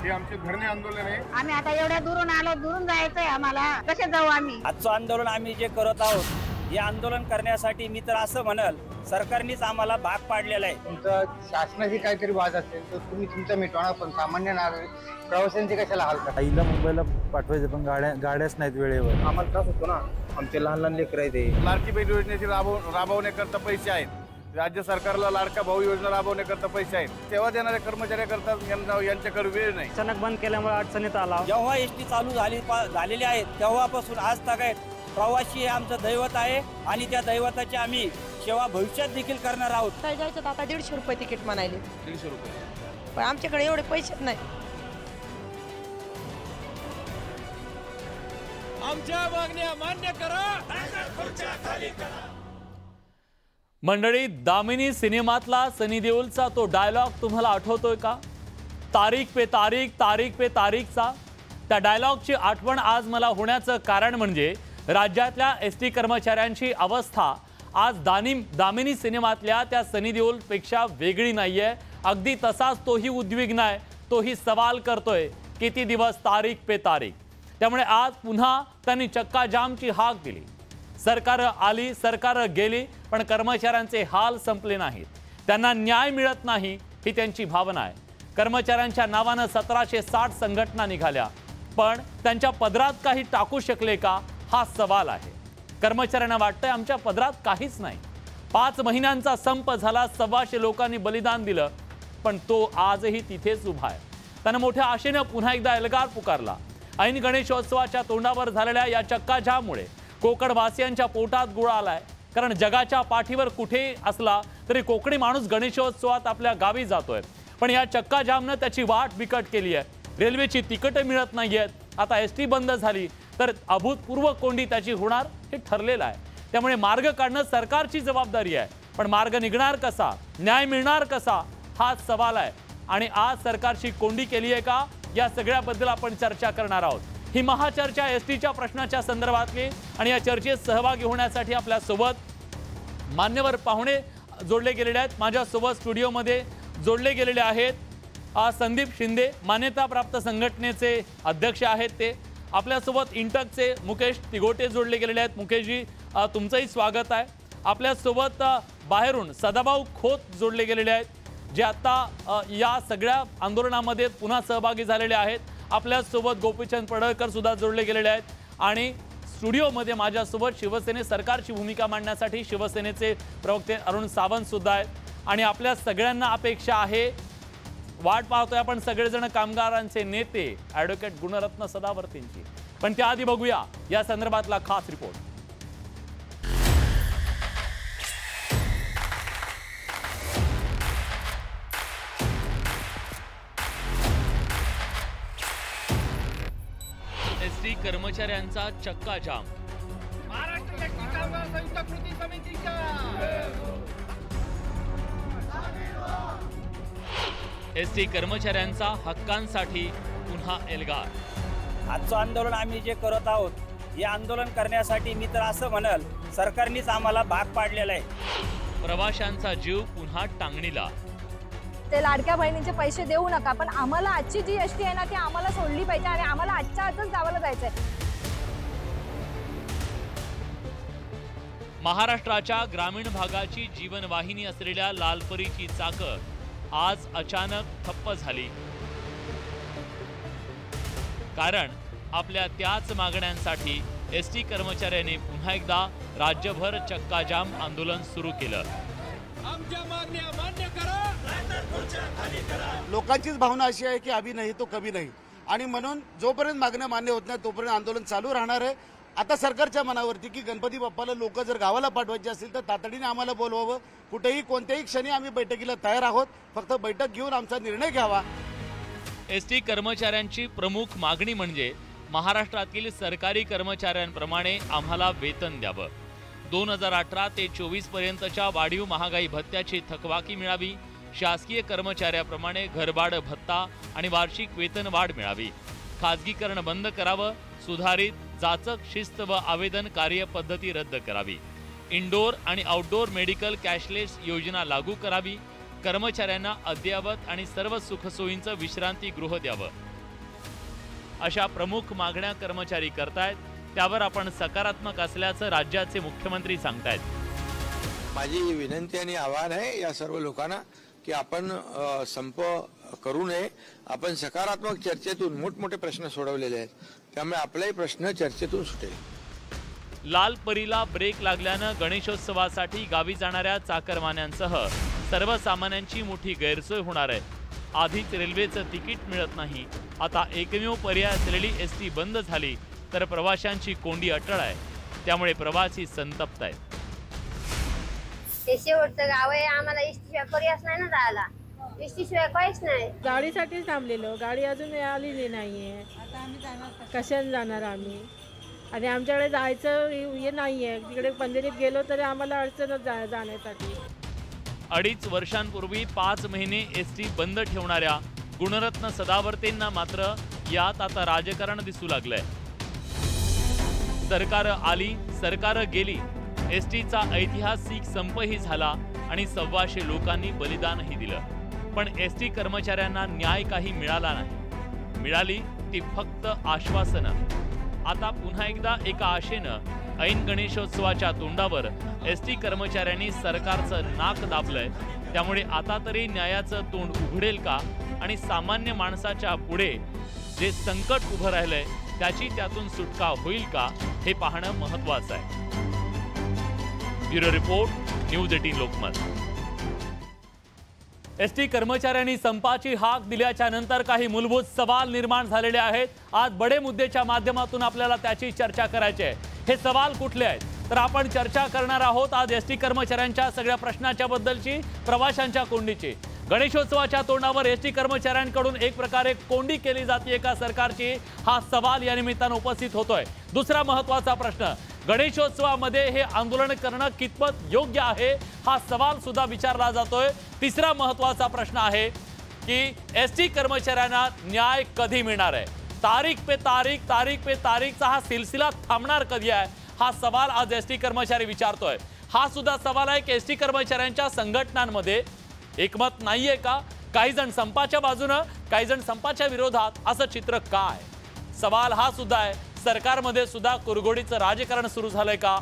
हे आमचे धरणे आंदोलन आहे। आम्ही आता एवढ्या दुरून आलो, दुरून जायचंय आम्हाला, कसे जाऊ आम्ही? आजचं आंदोलन आम्ही जे करत आहोत, हे आंदोलन करण्यासाठी मी तर असं म्हणल, सरकारनेच आम्हाला भाग पाडलेला आहे। तुमचा शासनाची काहीतरी वाद असेल तर तुम्ही तुमचा मिटवा, पण सामान्य नागरिक प्रवाशांची कशाला हाल करता? आईला मुंबईला पाठवायचं पण गाड्याच नाहीत वेळेवर। आम्हाला त्रास होतो ना, आमचे लहान लहान लेकर आहेत। लाडकी बहीण योजनेची राबवण्याकरता पैसे आहेत, राज्य सरकारला लाडका भाऊ योजना राबवण्याकरता पैसे आहेत, सेवा देणाऱ्या कर्मचाऱ्याकरता यांच्याकडे वेळ नाही। अचानक बंद केल्यामुळे अडचणीत आला। जेव्हा एसटी चालू झालेली आहे तेव्हापासून आज तक प्रवासी हे आमचं दैवत आहे आणि त्या दैवताची आम्ही सेवा भविष्यात देखील करणार आहोत। काय जायचं आता 150 रुपये तिकीट म्हणाले। 150 रुपये पण आमच्याकडे एवढे पैसेच नाही। आमच्या मागण्या मान्य करा। मंडळी, दामिनी सिनेमातला सनी देओलचा तो डायलॉग तुम्हाला आठवतोय का? तारीख पे तारीख, तारीख पे तारीखचा त्या डायलॉगची आठवण आज मला होण्याचं कारण म्हणजे राज्यातल्या एसटी कर्मचाऱ्यांची अवस्था आज दामिनी सिनेमातल्या त्या सनी देओलपेक्षा वेगळी नाहीये। अगदी तसाच तोही उद्विग्न आहे, तोही सवाल करतोय, किती दिवस तारीख पे तारीख। त्यामुळे आज पुन्हा त्यांनी चक्का जामची हाक दिली। सरकार आली, सरकार गेली, पण कर्मचाऱ्यांचे हाल संपले नाहीत। त्यांना न्याय मिळत नाही ही त्यांची भावना आहे। कर्मचाऱ्यांच्या नावानं 1760 संघटना निघाल्या, पण त्यांच्या पदरात काही टाकू शकले का हा सवाल आहे। कर्मचाऱ्यांना वाटतंय आमच्या पदरात काहीच नाही। 5 महिन्यांचा संप झाला, 125 लोकांनी बलिदान दिलं, पण तो आजही तिथेच उभा आहे। त्यानं मोठ्या आशेनं पुन्हा एकदा एल्गार पुकारला। ऐन गणेशोत्सवाच्या तोंडावर झालेल्या या चक्काजाममुळे कोकणवासियांच्या पोटात गुळ आलाय, कारण जगाच्या पाठीवर कुठे असला तरी कोकणी माणूस गणेशोत्सवात आपल्या गावी जातोय, पण या चक्काजामनं त्याची वाट बिकट केली आहे। रेल्वेची तिकीटं मिळत नाहीयेत, आता एसटी बंद झाली तर अभूतपूर्व कोंडी त्याची होणार हे ठरलेलं आहे। त्यामुळे मार्ग काढणं सरकारची जबाबदारी आहे, पण मार्ग निघणार कसा, न्याय मिळणार कसा हा सवाल आहे। आणि आज सरकारची कोंडी केली आहे का, या सगळ्याबद्दल आपण चर्चा करणार आहोत। ही महाचर्चा एसटीच्या प्रश्नाच्या संदर्भातली, आणि या चर्चेत सहभागी होण्यासाठी आपल्या सोबत मान्यवर पाहुणे जोडले गेलेले आहेत। माझ्यासोबत स्टुडिओमध्ये जोडले गेलेले आहेत संदीप शिंदे, मान्यताप्राप्त संघटनेचे अध्यक्ष आहेत ते। आपल्यासोबत इंटकचे मुकेश तिगोटे जोडले गेलेले आहेत। मुकेशजी, तुमचंही स्वागत आहे। आपल्यासोबत बाहेरून सदाभाऊ खोत जोडले गेलेले आहेत, जे आता या सगळ्या आंदोलनामध्ये पुन्हा सहभागी झालेले आहेत। आपल्यासोबत गोपीचंद पडळकर सुद्धा जोडले गेलेले आहेत, आणि स्टुडिओमध्ये माझ्यासोबत शिवसेने सरकारची भूमिका मांडण्यासाठी शिवसेनेचे प्रवक्ते अरुण सावंत सुद्धा आहेत। आणि आपल्या सगळ्यांना अपेक्षा आहे, वाट पाहतोय आपण सगळेजण कामगारांचे नेते ॲडव्होकेट गुणरत्न सदावर्तींची, पण त्याआधी बघूया या संदर्भातला खास रिपोर्ट। एसटी कर्मचाऱ्यांचा चक्का जाम। महाराष्ट्र एसटी कामगार संयुक्त कृती समितीच्या एसटी कर्मचाऱ्यांचा हक्कांसाठी पुन्हा एल्गार। आजचं आंदोलन आम्ही जे करत आहोत, हे आंदोलन करण्यासाठी मी तर असं म्हणल, सरकारनेच आम्हाला भाग पाडलेला आहे। प्रवाशांचा जीव पुन्हा टांगणीला। ते लाडक्या बहिणींचे पैसे देऊ नका, पण आम्हाला आजची जी एसटी आहे ना ती आम्हाला सोडली पाहिजे, आणि आम्हाला आजच्या आजच गावाला जायचंय। महाराष्ट्राच्या ग्रामीण भागाची जीवनवाहिनी असलेल्या लालपरीची चाकं आज अचानक ठप्प झाली, कारण आपल्या त्याच मागण्यांसाठी एसटी कर्मचाऱ्यांनी पुन्हा एकदा राज्यभर चक्काजाम आंदोलन सुरू केलं। आमच्या मागण्या मान्य करा। लोकांचीच भावना अशी आहे की अभी नाही तो कभी नाही, आणि म्हणून जोपर्यंत मागण्या मान्य होत नाही तोपर्यंत आंदोलन चालू राहणार आहे। आता सरकारच्या मनावरती की गणपती बाप्पाला लोक जर गावाला पाठवायचे असतील तर तातडीने आम्हाला बोलवावं। कुठेही कोणत्याही क्षणी आम्ही बैठकीला तयार आहोत, फक्त बैठक घेऊन आमचा निर्णय घ्यावा। एसटी कर्मचाऱ्यांची प्रमुख मागणी म्हणजे महाराष्ट्रातील सरकारी कर्मचाऱ्यांप्रमाणे आम्हाला वेतन द्यावं। 2018 ते 24 पर्यंतच्या वाढीव महागाई भत्त्याची थकबाकी मिळावी। शासकीय कर्मचाऱ्याप्रमाणे घरभाडं भत्ता आणि वार्षिक वेतन वाढ मिळावी। खाजगीकरण बंद करावं। सुधारित जाचक शिस्त व आवेदन कार्यपद्धती रद्द करावी। इंडोर आणि आउटडोर मेडिकल कॅशलेस योजना लागू करावी। कर्मचाऱ्यांना अद्ययावत आणि सर्व सुखसोयींचं विश्रांतीगृह द्यावं। अशा प्रमुख मागण्या कर्मचारी करतायत, त्यावर आपण सकारात्मक असल्याचं राज्याचे मुख्यमंत्री सांगतायत। माझी विनंती आणि आवाहन आहे या सर्व लोकांना की आपण संप करू नये। आपण सकारात्मक चर्चेतून मोठमोठे प्रश्न सोडवलेले आहेत, त्यामुळे आपलाही प्रश्न चर्चेतून सुटेल। लाल परीला ब्रेक लागल्यानं गणेशोत्सवासाठी गावी जाणाऱ्या चाकरमान्यांसह सर्वसामान्यांची मोठी गैरसोय होणार आहे। आधीच रेल्वेचं तिकीट मिळत नाही, आता एकमेव पर्याय असलेली एसटी बंद झाली तर प्रवाशांची कोंडी अटळ आहे, त्यामुळे प्रवासी संतप्त आहेत। हे शेवटचं गाव आहे, आम्हाला एसटी शिवाय पर्यायच नाही ना जायला, एसटी शिवाय काहीच नाही। गाडीसाठीच थांबलेलो, गाडी अजून आलेली नाहीये, कशाने जाणार आम्ही? आणि आमच्याकडे जायचं हे नाहीये, तिकडे पंढरीत गेलो तरी आम्हाला अडचणच जाण्यासाठी। 2.5 वर्षांपूर्वी 5 महिने एसटी बंद ठेवणाऱ्या गुणरत्न सदावर्तेंना मात्र यात आता राजकारण दिसू लागलंय। सरकार आली, सरकार गेली, एसटीचा ऐतिहासिक संपही झाला आणि 125 लोकांनी बलिदानही दिलं, पण एसटी कर्मचाऱ्यांना न्याय काही मिळाला नाही। मिळाली ती फक्त आश्वासनं। आता पुन्हा एकदा एका आशेनं ऐन गणेशोत्सवाच्या तोंडावर एसटी कर्मचाऱ्यांनी सरकारचं नाक दाबलंय, त्यामुळे आता तरी न्यायाचं तोंड उघडेल का आणि सामान्य माणसाच्या पुढे जे संकट उभं राहिलंय त्याची त्यातून सुटका होईल का हे पाहणं महत्त्वाचं आहे। Bureau report, news 18 Lokmat. ST कर्मचाऱ्यांनी संपाची हाक दिल्याच्या नंतर काही मूलभूत सवाल निर्माण झालेले आहेत। आज बडे मुद्देच्या माध्यमातून आपल्याला त्याची चर्चा करायची आहे। हे सवाल कुठले आहेत तर आपण चर्चा करणार आहोत आज एसटी कर्मचाऱ्यांच्या सगळ्या प्रश्नाच्या बद्दलची, प्रवाशांच्या कोंडीची। गणेशोत्सवाच्या तोंडावर एसटी कर्मचाऱ्यांकडून एक प्रकारे कोंडी केली जाते का सरकारची, हा सवाल या निमित्तानं उपस्थित होतोय। दुसरा महत्त्वाचा प्रश्न, गणेशोत्सवामध्ये हे आंदोलन करणं कितपत योग्य आहे, हा सवाल सुद्धा विचारला जातोय। तिसरा महत्त्वाचा प्रश्न आहे की एसटी कर्मचाऱ्यांना न्याय कधी मिळणार आहे, तारीख पे तारीखचा हा सिलसिला थांबणार कधी आहे, हा सवाल आज एसटी कर्मचारी विचारतोय। हा सुद्धा सवाल आहे की एसटी कर्मचाऱ्यांच्या संघटनांमध्ये एकमत नाहीये का, काही जण संपाच्या बाजूनं, काही जण संपाच्या विरोधात, असं चित्र काय? सवाल हा सुद्धा आहे। सरकारमध्ये सुद्धा कुरघोडीचं राजकारण सुरू झालंय का,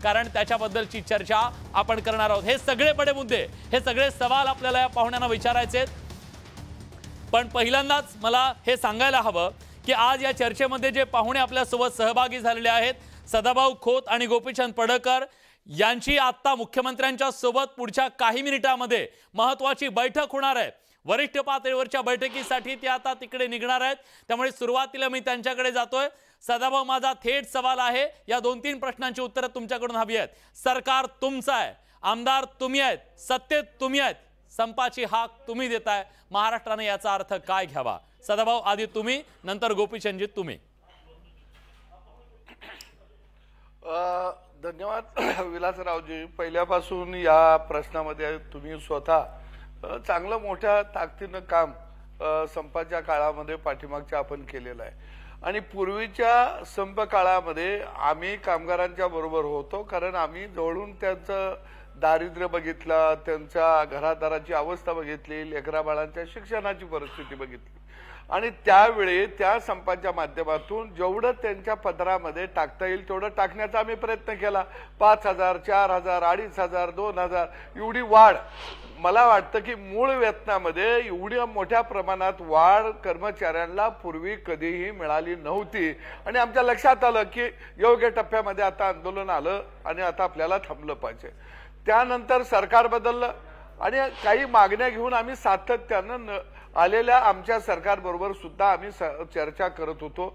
कारण त्याच्याबद्दलची चर्चा आपण करणार आहोत। हे सगळे बडे मुद्दे, हे सगळे सवाल आपल्याला या पाहुण्यांना विचारायचे आहेत। पण पहिल्यांदाच मला हे सांगायला हवं की आज या चर्चेमध्ये जे पाहुणे आपल्यासोबत सहभागी झालेले आहेत, सदाभाऊ खोत आणि गोपीचंद पडळकर यांची आता मुख्यमंत्र्यांच्या सोबत पुढच्या काही मिनिटांमध्ये महत्त्वाची बैठक होणार आहे। वरिष्ठ पातळीवरच्या बैठकीसाठी ते आता तिकडे निघणार आहेत, त्यामुळे सुरुवातीला मी त्यांच्याकडे जातोय। सदाभाऊ, माझा थेट सवाल आहे, या 2-3 प्रश्नांची उत्तरं तुमच्याकडून हवी आहेत। सरकार तुमचं आहे, आमदार तुम्ही आहेत, सत्तेत तुम्ही आहेत, संपाची हाक तुम्ही देताय, महाराष्ट्राने याचा अर्थ काय घ्यावा? सदाभाऊ, आधी तुम्ही, नंतर गोपीचंदजी तुम्ही। धन्यवाद विलासरावजी। पहिल्यापासून या प्रश्नामध्ये तुम्ही स्वतः चांगलं मोठ्या ताकदीनं काम संपाच्या काळामध्ये पाठीमागच्या आपण केलेलं आहे आणि पूर्वीच्या संप काळामध्ये आम्ही कामगारांच्या बरोबर होतो, कारण आम्ही जवळून त्यांचं दारिद्र्य बघितलं, त्यांच्या घरादाराची अवस्था बघितली, लेकरा बाळांच्या शिक्षणाची परिस्थिती बघितली आणि त्यावेळी त्या संपाच्या माध्यमातून जेवढं त्यांच्या पदरामध्ये टाकता येईल तेवढं टाकण्याचा आम्ही प्रयत्न केला। 5,000, 4,000, 2,500, 2,000 एवढी वाढ। मला वाटतं की मूळ वेतनामध्ये एवढ्या मोठ्या प्रमाणात वाढ कर्मचाऱ्यांना पूर्वी कधीही मिळाली नव्हती आणि आमच्या लक्षात आलं की योग्य टप्प्यामध्ये आता आंदोलन आलं आणि आता आपल्याला थांबलं पाहिजे। त्यानंतर सरकार बदललं आणि काही मागण्या घेऊन आम्ही सातत्यानं आलेल्या आमच्या सरकार बरोबर सुद्धा आम्ही चर्चा करत होतो।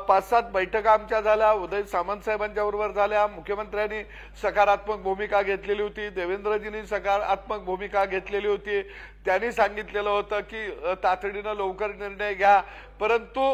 5-7 बैठका आमच्या झाल्या, उदय सामंत साहेबांच्या बरोबर झाल्या, मुख्यमंत्र्यांनी सकारात्मक भूमिका घेतलेली होती, देवेंद्रजींनी सकारात्मक भूमिका घेतलेली होती। त्यांनी सांगितलेलं होतं की तातडीनं लवकर निर्णय घ्या, परंतु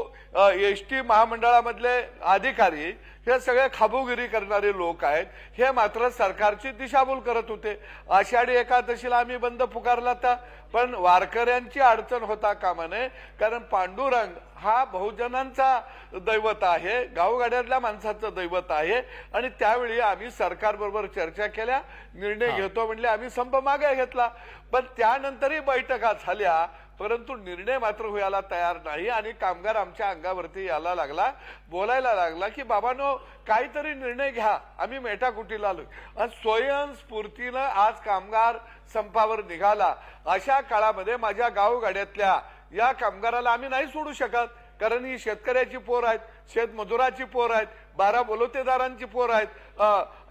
एसटी महामंडळामधले अधिकारी हे सगळे खाबोगिरी करणारे लोक आहेत, हे मात्र सरकारची दिशाभूल करत होते। आषाढी एकादशीला आम्ही बंद पुकारला होता, पण वारकऱ्यांची अडचण होता कामा नये, कारण पांडुरंग हा बहुजनांचा दैवत आहे, गावगाड्यातल्या माणसाचं दैवत आहे आणि त्यावेळी आम्ही सरकारबरोबर चर्चा केल्या, निर्णय घेतो म्हणले, आम्ही संप मागे घेतला। पण त्यानंतरही बैठका झाल्या, परंतु निर्णय मात्र व्हायला तयार नाही आणि कामगार आमच्या अंगावरती यायला लागला, बोलायला लागला की बाबांनो काहीतरी निर्णय घ्या, आम्ही मेटाकुटीला आलोय. आज स्वयंस्फूर्तीनं आज कामगार संपावर निघाला. अशा काळामध्ये माझ्या गावगाड्यातल्या या कामगाराला आम्ही नाही सोडू शकत, कारण ही शेतकऱ्याची पोर आहेत, शेतमजुराची पोर आहेत, 12 बोलतेदारांची पोर आहेत,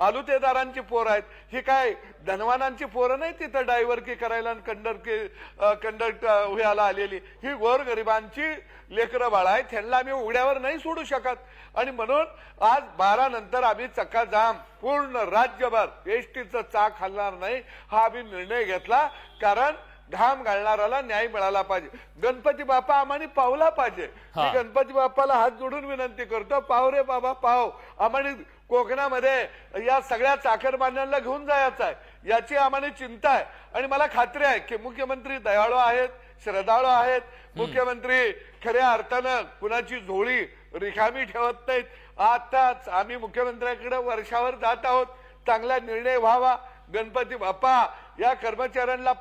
आलुतेदारांची पोर आहेत. ही काय धनवानांची पोरं नाही तिथं ड्रायव्हरकी करायला कंडक्ट व्हायला आलेली. ही गोरगरिबांची लेकरं बाळ आहेत, त्यांना आम्ही उघड्यावर नाही सोडू शकत. आणि म्हणून आज 12 नंतर आम्ही चक्काजाम पूर्ण राज्यभर एसटीचं चाक हलणार नाही हा आम्ही निर्णय घेतला. कारण घाम घालणाऱ्याला न्याय मिळाला पाहिजे. गणपती बाप्पा आम्हाला पावला पाहिजे. मी गणपती बाप्पाला हात जोडून विनंती करतो, पाव रे बाबा पाव. आम्हाला कोकणामध्ये या सगळ्या चाकरमान्यांना घेऊन जायचं आहे, याची आम्हाला चिंता आहे. आणि मला खात्री आहे की मुख्यमंत्री दयाळू आहेत, श्रद्धाळू आहेत. मुख्यमंत्री खऱ्या अर्थानं कुणाची झोळी रिकामी ठेवत नाहीत. आताच आम्ही मुख्यमंत्र्यांकडे वर्षावर जात आहोत. चांगला निर्णय व्हावा, गणपती बाप्पा या कर्मचाऱ्यांना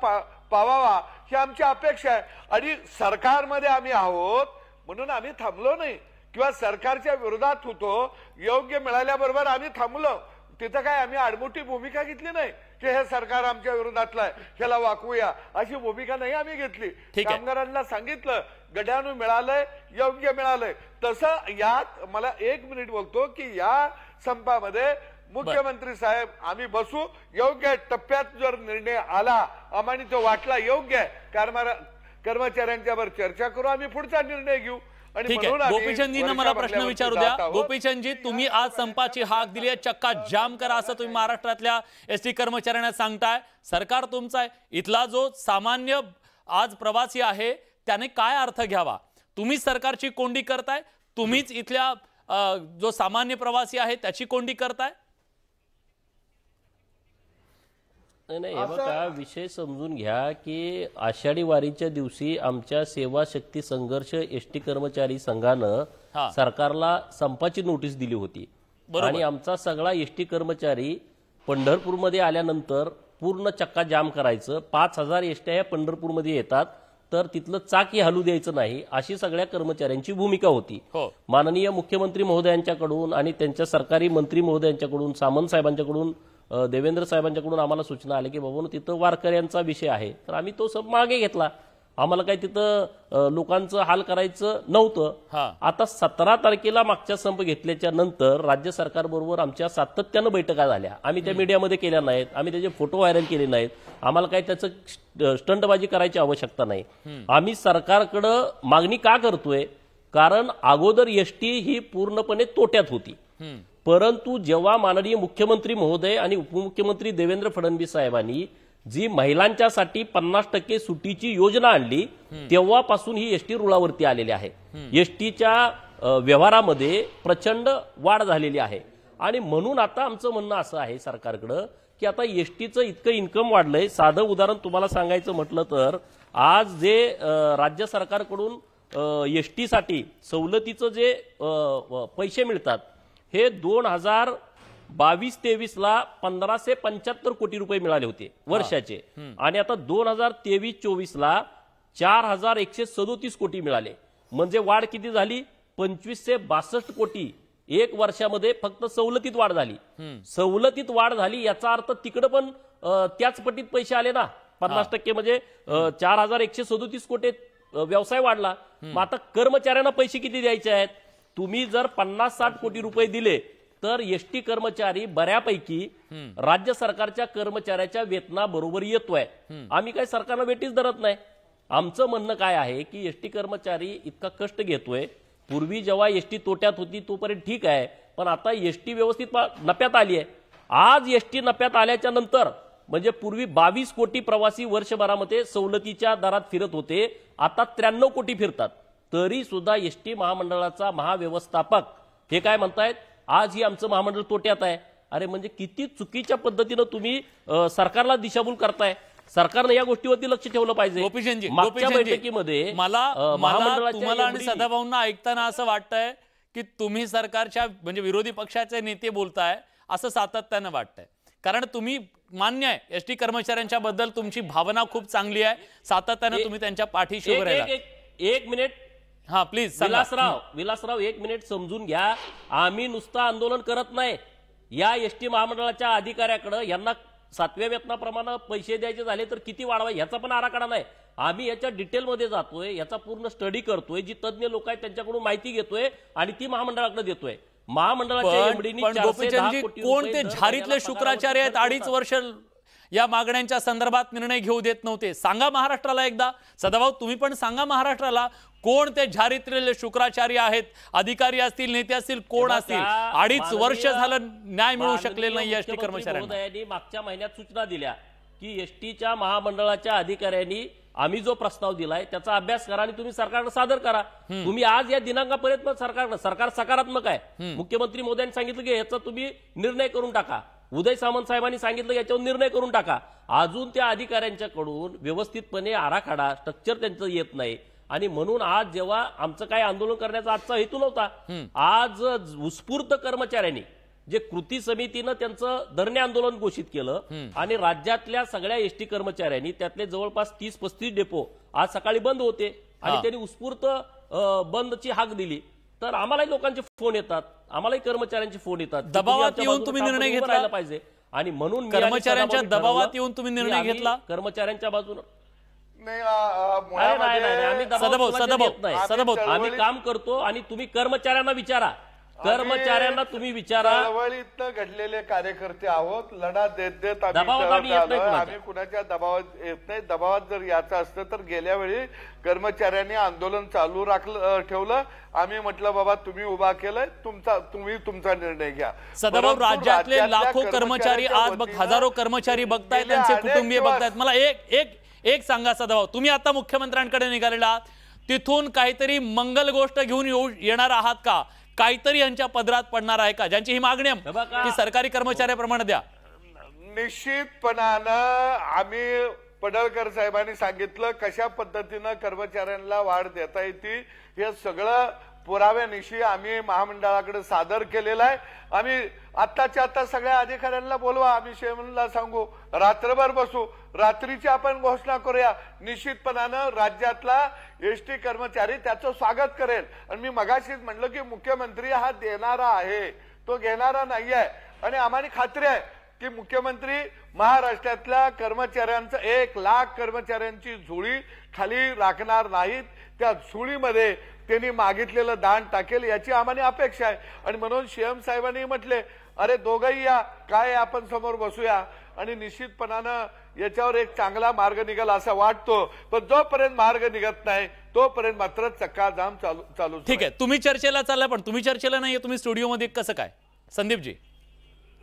पावावा ही आमची अपेक्षा आहे. आणि सरकारमध्ये आम्ही आहोत म्हणून आम्ही थांबलो नाही किंवा सरकारच्या विरोधात होतो, योग्य मिळाल्याबरोबर आम्ही थांबलो. तिथं काय आम्ही आडमोठी भूमिका घेतली नाही की हे सरकार आमच्या विरोधातलं आहे, ह्याला वाकवूया, अशी भूमिका नाही आम्ही घेतली. कामगारांना सांगितलं गड्यानं मिळालंय, योग्य मिळालंय. तसं यात मला 1 मिनिट बोलतो की या संपामध्ये मुख्यमंत्री साहेब आम्ही बसू, योग्य टप्प्यात जर निर्णय आला आम्हाला तो वाटला योग्य आहे, कर्मचाऱ्यांच्यावर चर्चा करू, आम्ही पुढचा निर्णय घेऊ. ठीक आहे, गोपीचंदजींना मला प्रश्न विचारू द्या. गोपीचंदजी, तुम्ही आज संपाची हाक दिली आहे, चक्का जाम करा असं तुम्ही महाराष्ट्रातल्या एसटी कर्मचाऱ्यांना सांगताय. सरकार तुमचं आहे, इथला जो सामान्य आज प्रवासी आहे त्याने काय अर्थ घ्यावा? तुम्हीच सरकारची कोंडी करताय, तुम्हीच इथल्या जो सामान्य प्रवासी आहे त्याची कोंडी करताय. नाही, हे बघा, विषय समजून घ्या की आषाढी वारीच्या दिवशी आमच्या सेवा शक्ती संघर्ष एसटी कर्मचारी संघानं सरकारला संपाची नोटीस दिली होती. आणि आमचा सगळा एसटी कर्मचारी पंढरपूरमध्ये आल्यानंतर पूर्ण चक्का जाम करायचं. 5000 एसट्या या पंढरपूरमध्ये येतात तर तिथलं चाकही हलू द्यायचं नाही, अशी सगळ्या कर्मचाऱ्यांची भूमिका होती. माननीय मुख्यमंत्री महोदयांच्याकडून आणि त्यांच्या सरकारी मंत्री महोदयांच्याकडून, सामंत साहेबांच्याकडून, देवेंद्र साहेबांच्याकडून आम्हाला सूचना आल्या की बाबा तिथं वारकऱ्यांचा विषय आहे, तर आम्ही तो सब मागे घेतला. आम्हाला काही तिथं लोकांचं हाल करायचं नव्हतं. आता 17 तारखेला मागच्या संप घेतल्याच्या नंतर राज्य सरकार बरोबर आमच्या सातत्यानं बैठका झाल्या. आम्ही त्या मीडियामध्ये केल्या नाहीत, आम्ही त्याचे फोटो व्हायरल केले नाहीत. आम्हाला काही त्याचं स्टंटबाजी करायची आवश्यकता नाही. आम्ही सरकारकडं मागणी का करतोय? कारण अगोदर एसटी ही पूर्णपणे तोट्यात होती. परंतु जेव्हा माननीय मुख्यमंत्री महोदय आणि उपमुख्यमंत्री देवेंद्र फडणवीस साहेबांनी जी महिलांच्यासाठी 50% सुट्टीची योजना आणली तेव्हापासून ही एसटी रुळावरती आलेली आहे. एसटीच्या व्यवहारामध्ये प्रचंड वाढ झालेली आहे. आणि म्हणून आता आमचं म्हणणं असं आहे सरकारकडं की आता एसटीचं इतकं इन्कम वाढलंय. साधं उदाहरण तुम्हाला सांगायचं म्हटलं तर आज जे राज्य सरकारकडून एसटीसाठी सवलतीचं जे पैसे मिळतात हे 2022-23 ला 1575 कोटी रुपये मिळाले होते वर्षाचे. आणि आता 2023-24 ला 4137 कोटी मिळाले. म्हणजे वाढ किती झाली? 2562 कोटी एक वर्षामध्ये फक्त सवलतीत वाढ झाली. सवलतीत वाढ झाली याचा अर्थ तिकडे पण त्याच पटीत पैसे आले ना. 50% म्हणजे 4137 कोटी व्यवसाय वाढला. मग आता कर्मचाऱ्यांना पैसे किती द्यायचे आहेत? तुम्ही जर 50-60 कोटी रुपये दिले तर एसटी कर्मचारी बऱ्यापैकी राज्य सरकारच्या कर्मचाऱ्याच्या वेतनाबरोबर येतोय. आम्ही काय सरकारला वेटीच धरत नाही. आमचं म्हणणं काय आहे की एसटी कर्मचारी इतका कष्ट घेतोय. पूर्वी जेव्हा एसटी तोट्यात होती तोपर्यंत ठीक आहे, पण आता एसटी व्यवस्थित नफ्यात आली आहे. आज एसटी नफ्यात आल्याच्या नंतर म्हणजे पूर्वी 22 कोटी प्रवासी वर्षभरामध्ये सवलतीच्या दरात फिरत होते, आता 93 कोटी फिरतात. तरी सुद्धा एसटी महामंडळाचा महाव्यवस्थापक हे काय म्हणतायत, आज ही आमचं महामंडळ तोट्यात आहे. अरे म्हणजे किती चुकीच्या पद्धतीनं तुम्ही सरकारला दिशाभूल करताय. सरकारनं या गोष्टीवरती लक्ष ठेवलं पाहिजे. मागच्या बैठकीमध्ये मला तुम्हाला आणि सदाभाऊंना ऐकताना असं वाटतंय की तुम्ही सरकारच्या म्हणजे विरोधी पक्षाचे नेते बोलताय असं सातत्यानं वाटतंय. कारण तुम्ही मान्य आहे एसटी कर्मचाऱ्यांच्या बद्दल तुमची भावना खूप चांगली आहे, सातत्याने तुम्ही त्यांच्या पाठीशी उभे राहिला. एक मिनिट. हा प्लीज. विलासराव 1 मिनिट समजून घ्या. आम्ही नुसतं आंदोलन करत नाही. या एसटी महामंडळाच्या अधिकाऱ्याकडे यांना 7व्या वेतनाप्रमाणे पैसे द्यायचे झाले तर किती वाढवाय याचा पण आराखडा नाही. आम्ही याच्या डिटेलमध्ये जातोय, याचा पूर्ण स्टडी करतोय, जी तज्ञ लोक आहेत त्यांच्याकडून माहिती घेतोय आणि ती महामंडळाकडे देतोय. महामंडळाच्या एमडीनी कोण ते झारीतले शुक्राचार्य आहेत 2.5 वर्ष या मागण्यांच्या संदर्भात निर्णय घेऊ देत नव्हते? सांगा महाराष्ट्राला एकदा. सदाभाऊ तुम्ही पण सांगा महाराष्ट्राला, कोण ते झारीतले शुक्राचार्य आहेत? अधिकारी असतील, नेते असतील, कोण असतील? 2.5 वर्ष झालं न्याय मिळू शकलेला नाही एसटी कर्मचाऱ्यांना. मागच्या महिन्यात सूचना दिल्या की एसटीच्या महामंडळाच्या अधिकाऱ्यांनी आम्ही जो प्रस्ताव दिलाय त्याचा अभ्यास करा आणि तुम्ही सरकारला सादर करा. तुम्ही आज या दिनांकापर्यंत सरकार सकारात्मक आहे. मुख्यमंत्री मोदयांनी सांगितलं की याचा तुम्ही निर्णय करून टाका. उदय सामंत साहेबांनी सांगितलं याच्यावर निर्णय करून टाका. अजून त्या अधिकाऱ्यांच्याकडून व्यवस्थितपणे आराखडा स्ट्रक्चर त्यांचं येत नाही आणि म्हणून आज जेव्हा आमचं काय आंदोलन करण्याचा आजचा हेतू नव्हता, आज उत्स्फूर्त कर्मचाऱ्यांनी जे कृती समितीनं त्यांचं धरणे आंदोलन घोषित केलं आणि राज्यातल्या सगळ्या एसटी कर्मचाऱ्यांनी त्यातले जवळपास 30-35 डेपो आज सकाळी बंद होते आणि त्यांनी उत्स्फूर्त बंदची हाक दिली. तर आम्हालाही लोकांचे फोन येतात, आम्हालाही कर्मचाऱ्यांचे फोन येतात. दबावात येऊन तुम्ही निर्णय घेतला पाहिजे आणि म्हणून कर्मचाऱ्यांच्या दबावात येऊन तुम्ही निर्णय घेतला. कर्मचाऱ्यांच्या बाजून आम्ही काम करतो आणि तुम्ही कर्मचाऱ्यांना विचारा. तुम्ही विचारा. चळवळीतनं घडलेले कार्यकर्ते आहोत. लढा देत आम्ही कुणाच्या दबावात येत नाही. दबावात जर याचं असतं तर गेल्या वेळी कर्मचाऱ्यांनी आंदोलन चालू ठेवलं. आम्ही म्हटलं बाबा तुम्ही उभा केलंय, तुम्ही तुमचा निर्णय घ्या. सदाभाऊ राज्यातले लाखो कर्मचारी आज हजारो कर्मचारी बघतायत, त्यांचे कुटुंबीय बघतायत. मला एक सांगा सदाभाऊ, तुम्ही आता मुख्यमंत्र्यांकडे निघालेला आहात, तिथून काहीतरी मंगल गोष्ट घेऊन येणार आहात का? काहीतरी यांच्या पदरात पडणार आहे का, ज्यांची ही मागणी की सरकारी कर्मचाऱ्याप्रमाणे द्या? निश्चितपणानं आम्ही पडळकर साहेबांनी सांगितलं कशा पद्धतीनं कर्मचाऱ्यांना वाढ देता येते हे सगळं पुराव्यानिशी आम्ही महामंडळाकडे सादर केलेलं आहे. आम्ही आत्ताच्या आता सगळ्या अधिकाऱ्यांना बोलवा, आम्ही शेमनला सांगू, रात्रभर बसू, रात्रीची आपण घोषणा करूया. निश्चितपणानं राज्यातला एसटी कर्मचारी त्याचं स्वागत करेल. आणि मी मगाशीच म्हटलं की मुख्यमंत्री हा देणारा आहे, तो घेणारा नाही आहे. आणि आम्हाला खात्री आहे की मुख्यमंत्री महाराष्ट्रातल्या कर्मचाऱ्यांचं 1 लाख कर्मचाऱ्यांची झोळी खाली राखणार नाहीत. त्या झोळीमध्ये त्यांनी मागितलेलं दान टाकेल याची आम्हाला अपेक्षा आहे. आणि म्हणून सीएम साहेबांनी म्हटले अरे दोघंही या, काय आपण समोर बसूया आणि निश्चितपणानं याच्यावर एक चांगला मार्ग निघाला असं वाटतो. पण जोपर्यंत मार्ग निघत नाही तोपर्यंत मात्र चक्काजाम चालू. ठीक आहे, तुम्ही चर्चेला चालला पण तुम्ही चर्चेला नाहीये, तुम्ही स्टुडिओमध्ये कसं काय? संदीपजी,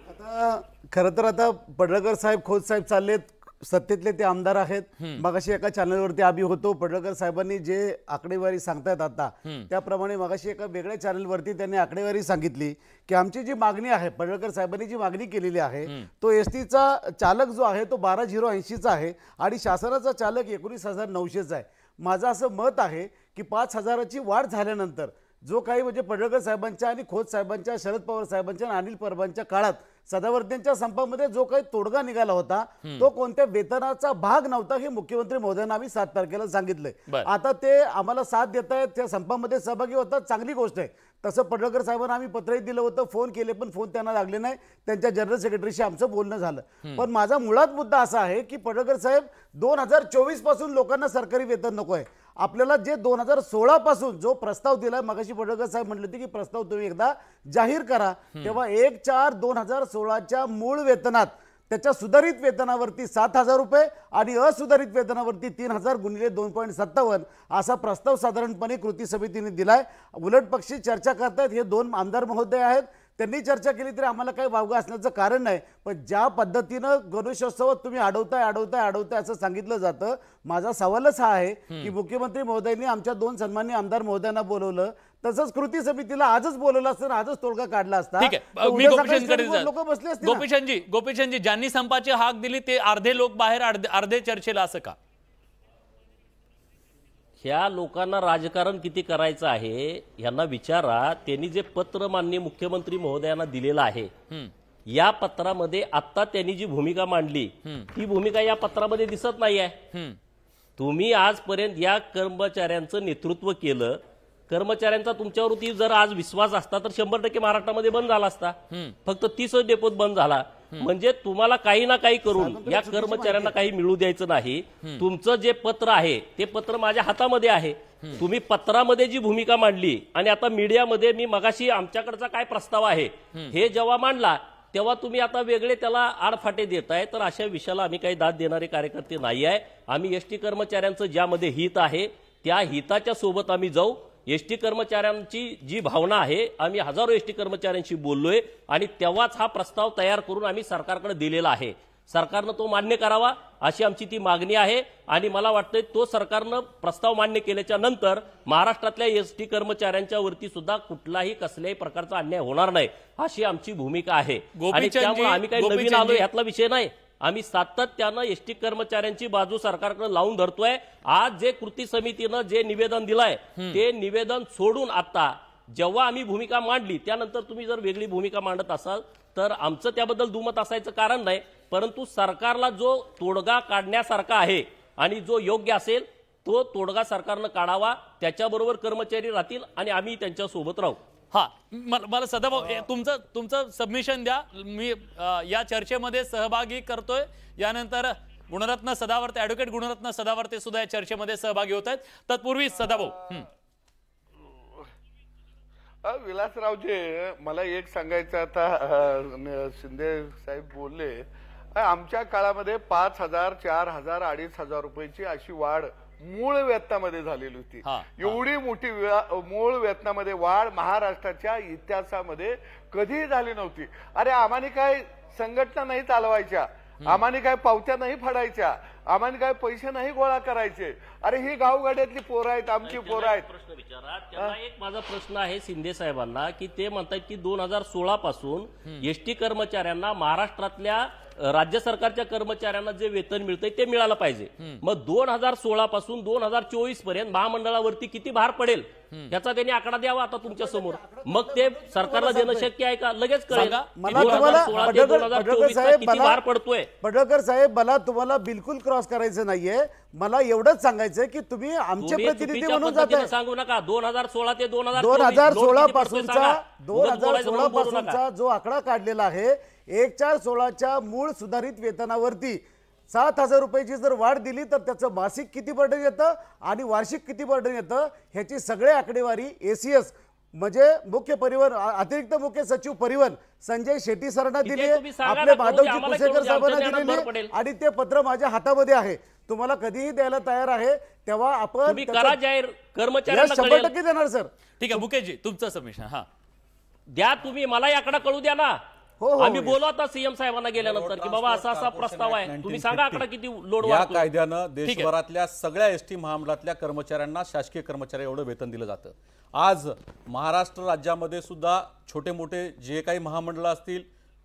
आता खरं तर आता पडळकर साहेब, खोत साहेब चाललेत, सत्तेतले ते आमदार आहेत. मगाशी एका चॅनलवरती आम्ही होतो, पडळकर साहेबांनी जे आकडेवारी सांगतायत आता त्याप्रमाणे मगाशी एका वेगळ्या चॅनलवरती त्यांनी आकडेवारी सांगितली की आमची जी मागणी आहे, पडळकर साहेबांनी जी मागणी केलेली आहे तो एसटीचा चालक जो आहे तो 12,080चा आहे आणि शासनाचा चालक 19,900चा आहे. माझं असं मत आहे की 5,000ची वाढ झाल्यानंतर जो काही म्हणजे पडळकर साहेबांच्या आणि खोत साहेबांच्या, शरद पवार साहेबांच्या आणि अनिल परबांच्या काळात सदावर्तेंच्या संपामध्ये जो काही तोडगा निघाला होता तो कोणत्या वेतनाचा भाग नव्हता हे मुख्यमंत्री महोदयांना आम्ही 7 तारखेला सांगितलंय. आता ते आम्हाला साथ देत आहेत, त्या संपामध्ये सहभागी होतात, चांगली गोष्ट आहे. तसं पडळकर साहेबांना आम्ही पत्रही दिलं होतं, फोन केले पण फोन त्यांना लागले नाही. त्यांच्या जनरल सेक्रेटरीशी आमचं बोलणं झालं. पण माझा मुळात मुद्दा असा आहे की पडळकर साहेब 2024 पासून लोकांना सरकारी वेतन नको आहे. आपल्याला जे 2016 पासून जो प्रस्ताव दिलाय, मगाशी पडळकर साहेब म्हटले होते की प्रस्ताव तुम्ही एकदा जाहीर करा, तेव्हा 1/4/2016च्या मूळ वेतनात त्याच्या सुधारित वेतनावरती 7,000 रुपये आणि असुधारित वेतनावरती 3,000 गुणिले 2.57 असा प्रस्ताव साधारणपणे कृती समितीने दिलाय. उलट पक्षी चर्चा करतायत हे 2 आमदार महोदय आहेत, त्यांनी चर्चा केली तरी आम्हाला काही वावगा असण्याचं कारण नाही. पण ज्या पद्धतीनं गणेशोत्सवात तुम्ही अडवताय असं सांगितलं जातं, माझा सवालच हा आहे की मुख्यमंत्री महोदयांनी आमच्या 2 सन्माननीय आमदार महोदयांना बोलवलं, तसंच कृती समितीला आजच बोलवलं असतं, आजच तोडगा काढला असता. ठीक आहे, मी लोक बसले असते. गोपीचंदजी, ज्यांनी संपाची हाक दिली ते अर्धे लोक बाहेर, अर्धे चर्चेला, असं का? ह्या लोकांना राजकारण किती करायचं आहे यांना विचारा. त्यांनी जे पत्र माननीय मुख्यमंत्री महोदयांना दिलेलं आहे या पत्रामध्ये आता त्यांनी जी भूमिका मांडली ती भूमिका या पत्रामध्ये दिसत नाही आहे. तुम्ही आजपर्यंत या कर्मचाऱ्यांचं नेतृत्व केलं. कर्मचाऱ्यांचा तुमच्यावरती जर आज विश्वास असता तर 100% महाराष्ट्रामध्ये बंद झाला असता. फक्त 30 डेपोत बंद झाला. म्हणजे तुम्हाला काही ना काही करून या कर्मचाऱ्यांना काही मिळू द्यायचं नाही. तुमचं जे पत्र आहे ते पत्र माझ्या हातामध्ये आहे. तुम्ही पत्रामध्ये जी भूमिका मांडली आणि आता मीडियामध्ये मी मगाशी आमच्याकडचा काय प्रस्ताव आहे हे जेव्हा मांडला तेव्हा तुम्ही आता वेगळे त्याला आडफाटे देताय. तर अशा विषयाला आम्ही काही दाद देणारे कार्यकर्ते नाही आहे. आम्ही एसटी कर्मचाऱ्यांचं ज्यामध्ये हित आहे त्या हिताच्या सोबत आम्ही जाऊ. एसटी कर्मचाऱ्यांची जी भावना आहे आम्ही हजारो एसटी कर्मचाऱ्यांशी बोललोय आणि तेव्हाच हा प्रस्ताव तयार करून आम्ही सरकारकडे दिलेला आहे. सरकारनं तो मान्य करावा अशी आमची ती मागणी आहे. आणि मला वाटतंय तो सरकारनं प्रस्ताव मान्य केल्याच्या नंतर महाराष्ट्रातल्या एसटी कर्मचाऱ्यांच्या वरती सुद्धा कुठलाही कसल्याही प्रकारचा अन्याय होणार नाही अशी आमची भूमिका आहे. आणि त्यामुळे आम्ही काही नवीन आलो यातला विषय नाही. आम्ही सातत्यानं एसटी कर्मचाऱ्यांची बाजू सरकारकडे लावून धरतोय. आज जे कृती समितीनं जे निवेदन दिलंय ते निवेदन सोडून आता जेव्हा आम्ही भूमिका मांडली त्यानंतर तुम्ही जर वेगळी भूमिका मांडत असाल तर आमचं त्याबद्दल दुमत असायचं कारण नाही. परंतु सरकारला जो तोडगा काढण्यासारखा आहे आणि जो योग्य असेल तो तोडगा सरकारनं काढावा. त्याच्याबरोबर कर्मचारी राहतील आणि आम्ही त्यांच्या सोबत राहू. हा मला सदाभाऊ तुमचं सबमिशन द्या. मी या चर्चेमध्ये सहभागी करतोय. यानंतर गुणरत्न सदावर्ते ऍडव्होकेट गुणरत्न सदावर्ते सुद्धा या चर्चेमध्ये सहभागी होत आहेत. तत्पूर्वी सदाभाऊ विलासरावजी मला एक सांगायचं आता शिंदे साहेब बोलले आमच्या काळामध्ये 5,000 4,000 2,500 रुपयाची अशी वाढ मूळ वेतनामध्ये झालेली होती. एवढी मोठी मूळ वेतनामध्ये वाढ महाराष्ट्राच्या इतिहासामध्ये कधीही झाली नव्हती. अरे आम्हाने काय संघटना नाही चालवायच्या, आम्हाने काय पावत्या नाही फाडायच्या, आम्हाने काय पैसे नाही गोळा करायचे. अरे ही गावगाड्यातली पोरं आहेत, आमची पोरं आहेत. प्रश्न विचारा. त्याला एक माझा प्रश्न आहे शिंदे साहेबांना की ते म्हणतात की 2016 पासून एसटी कर्मचाऱ्यांना महाराष्ट्रातल्या राज्य सरकारच्या कर्मचाऱ्यांना जे वेतन मिळतंय ते मिळालं पाहिजे. मग 2016 पासून 2024 पर्यंत महामंडळावरती किती भार पडेल याचा त्यांनी आकडा द्यावा आता तुमच्या समोर. मग ते सरकारला देणं शक्य आहे का लगेच कळेल. किती भार पडतोय. पडळकर साहेब मला तुम्हाला बिलकुल क्रॉस करायचं नाहीये. मला एवढंच सांगायचं की तुम्ही आमचे प्रतिनिधी म्हणून जाताय. सांगू नका 2016 ते 2016 पासूनचा जो आकडा काढलेला आहे 1/4/16च्या मूळ सुधारित वेतनावरती 7,000 रुपयाची जर वाढ दिली तर त्याचं मासिक किती बर्डन येतं आणि वार्षिक किती बर्डन येतं ह्याची सगळे आकडेवारी एसीएस म्हणजे मुख्य परिवहन अतिरिक्त मुख्य सचिव परिवहन संजय शेट्टी सरांना दिली, आपले माधवजी कुसेकर साहेबांना दिलेली आणि ते पत्र माझ्या हातामध्ये आहे. तुम्हाला कधीही द्यायला तयार आहे. तेव्हा आपण जाहीर कर्मचाऱ्यांना 100% देणार सर. ठीक आहे बुकेजी तुमचं सबमिशन हा द्या. तुम्ही मला आकडा कळू द्या ना. आम्ही बोलू आता सीएम साहेबांना गेल्यानंतर की बाबा असा असा प्रस्ताव आहे. तुम्ही सांगा आकडा किती लोड. या कायद्यानं देशभरातल्या सगळ्या एसटी महामंडळातल्या कर्मचाऱ्यांना शासकीय कर्मचारी एवढं वेतन दिलं जातं. आज महाराष्ट्र राज्यामध्ये सुद्धा छोटे मोठे जे काही महामंडळ असतील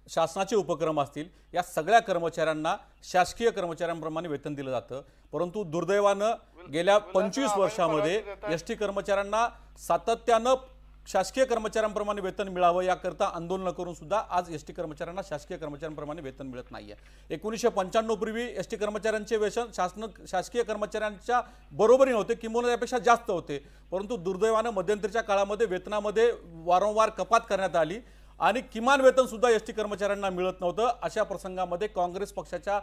शासनाचे उपक्रम असतील या सगळ्या कर्मचाऱ्यांना शासकीय कर्मचाऱ्यांप्रमाणे वेतन दिलं जातं. परंतु दुर्दैवानं गेल्या 25 वर्षामध्ये एसटी कर्मचाऱ्यांना सातत्यानं शासकीय कर्मचाऱ्यांप्रमाणे वेतन मिळावं याकरता आंदोलन करून सुद्धा आज एसटी कर्मचाऱ्यांना शासकीय कर्मचाऱ्यांप्रमाणे वेतन मिळत नाहीये. 1995 पूर्वी एसटी कर्मचाऱ्यांचे वेतन शासकीय कर्मचाऱ्यांच्या बरोबरीने होते किंवा यापेक्षा जास्त होते. परंतु दुर्दैवानं मध्यंतरीच्या काळामध्ये वेतनामध्ये वारंवार कपात करण्यात आली आणि किमान वेतन सुद्धा एसटी कर्मचाऱ्यांना मिळत नव्हतं. अशा प्रसंगामध्ये काँग्रेस पक्षाच्या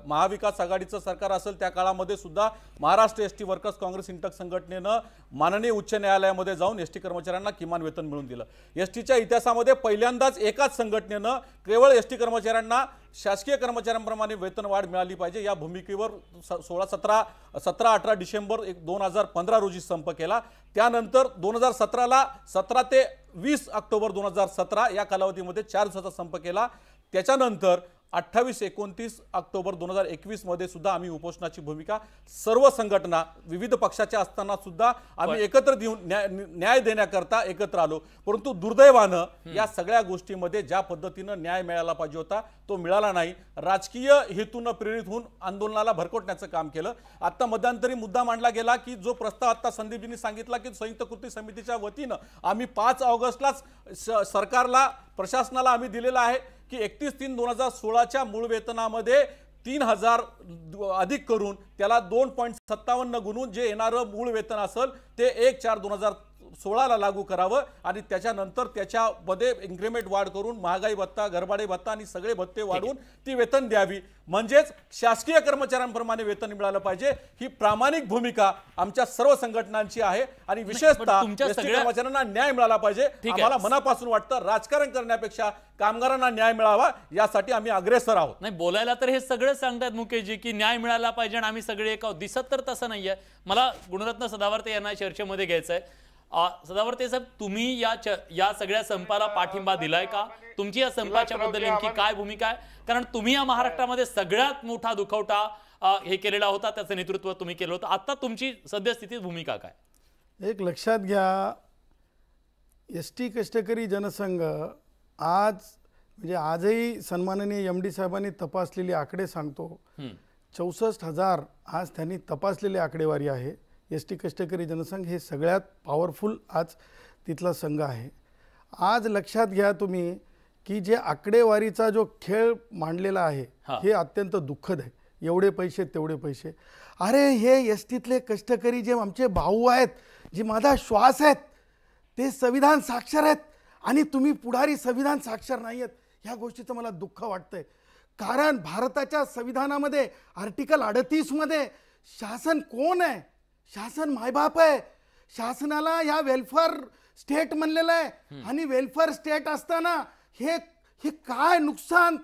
महाविकास आघाडीचं सरकार असेल त्या काळामध्ये सुद्धा महाराष्ट्र एसटी वर्कर्स काँग्रेस इंटक संघटनेनं माननीय उच्च न्यायालयामध्ये जाऊन एसटी कर्मचाऱ्यांना किमान वेतन मिळवून दिलं. एसटीच्या इतिहासामध्ये पहिल्यांदाच एकाच संघटनेनं केवळ एसटी कर्मचाऱ्यांना शासकीय कर्मचाऱ्यांप्रमाणे वेतन वाढ मिळाली पाहिजे या भूमिकेवर 17-18 डिसेंबर 2015 रोजी संप केला. त्यानंतर 2017ला 17 ते 20 ऑक्टोबर 2017 या कालावधीमध्ये 4 दिवसाचा संप केला. त्याच्यानंतर 28-29 ऑक्टोबर 2021 मध्ये सुद्धा आम्ही उपोषणाची भूमिका सर्व संघटना विविध पक्षाच्या असताना सुद्धा आम्ही एकत्र देऊन न्याय देण्याकरता एकत्र आलो. परंतु दुर्दैवानं या सगळ्या गोष्टीमध्ये ज्या पद्धतीनं न्याय मिळाला पाहिजे होता तो मिळाला नाही. राजकीय हेतून प्रेरित होऊन आंदोलनाला भरकटण्याचं काम केलं. आता मध्यंतरी मुद्दा मांडला गेला की जो प्रस्ताव आता संदीपजींनी सांगितला की संयुक्त कृती समितीच्या वतीनं आम्ही 5 ऑगस्टलाच सरकारला प्रशासनाला आम्ही दिलेला आहे की 31/3/2016च्या मूळ वेतनामध्ये 3,000 अधिक करून त्याला 2.57 गुणून जे येणारं मूळ वेतन असेल ते 1/4/2016ला लागू करावं आणि त्याच्यानंतर त्याच्यामध्ये इन्क्रिमेंट वाढ करून महागाई भत्ता, घरभाडे भत्ता आणि सगळे भत्ते वाढवून ती वेतन द्यावी. म्हणजेच शासकीय कर्मचाऱ्यांप्रमाणे वेतन मिळालं पाहिजे. ही प्रामाणिक भूमिका आमच्या सर्व संघटनांची आहे आणि विशेषतः कर्मचाऱ्यांना न्याय मिळाला पाहिजे. आम्हाला मनापासून वाटतं राजकारण करण्यापेक्षा कामगारांना न्याय मिळावा यासाठी आम्ही अग्रेसर आहोत. नाही बोलायला तर हे सगळे सांगतात मुकेशजी की न्याय मिळाला पाहिजे आणि आम्ही सगळे एक आहोत. दिसत तर तसं नाहीये. मला गुणरत्न सदावर्ते यांना चर्चेमध्ये घ्यायचंय. सदावर्ते साहेब, तुम्ही या सगळ्या संपाला पाठिंबा दिलाय का? तुमची या संपाच्या बद्दल नेमकी काय भूमिका आहे? कारण तुम्ही या महाराष्ट्रामध्ये सगळ्यात मोठा दुखवटा हे केलेला होता, त्याचं नेतृत्व तुम्ही केलं होतं. आता तुमची सद्यस्थितीत भूमिका काय? एक लक्षात घ्या, एसटी कष्टकरी जनसंघ आज म्हणजे आजही सन्माननीय MD साहेबांनी तपासलेले आकडे सांगतो, 64,000 आज त्यांनी तपासलेली आकडेवारी आहे. एसटी कष्टकरी जनसंघ हे सगळ्यात पॉवरफुल आज तिथला संघ आहे. आज लक्षात घ्या तुम्ही की जे आकडेवारीचा जो खेळ मांडलेला आहे हे अत्यंत दुःखद आहे. एवढे पैसे तेवढे पैसे. अरे हे एसटीतले कष्टकरी जे आमचे भाऊ आहेत, जे माझा श्वास आहेत, ते संविधान साक्षर आहेत आणि तुम्ही पुढारी संविधान साक्षर नाही आहेत. ह्या गोष्टीचं मला दुःख वाटतंय. कारण भारताच्या संविधानामध्ये आर्टिकल 38 मध्ये शासन कोण आहे? शासन मायबाप आहे. शासनाला या वेलफेअर स्टेट म्हणलेलं आहे आणि वेलफेअर स्टेट असताना हे काय नुकसान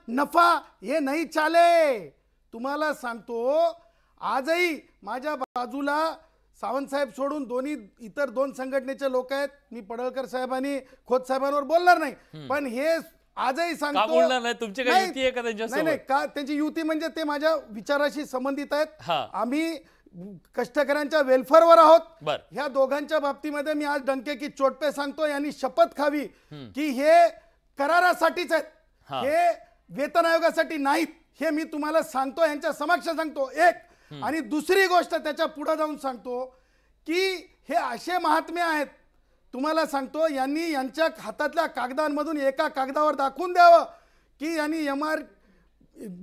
नफा हे नाही चाले. तुम्हाला सांगतो, आजही माझ्या बाजूला सावंत साहेब सोडून इतर 2 संघटनेचे लोक आहेत. मी पडळकर साहेब आणि खोत साहेबांवर बोलणार नाही, पण हे आजही सांगतो नाही का त्यांची युती म्हणजे ते माझ्या विचाराशी संबंधित आहेत. आम्ही कष्टकऱ्यांच्या वेलफेअरवर आहोत. ह्या दोघांच्या बाबतीमध्ये मी आज डंके की चोट पे सांगतो, यांनी शपथ खावी की हे करारासाठीच आहेत, हे वेतन आयोगासाठी नाहीत. हे मी तुम्हाला सांगतो, यांच्या समक्ष सांगतो. एक आणि दुसरी गोष्ट त्याच्या पुढे जाऊन सांगतो की हे असे महात्मे आहेत. तुम्हाला सांगतो, यांनी यांच्या हातातल्या कागदांमधून एका कागदावर दाखवून द्यावं की यांनी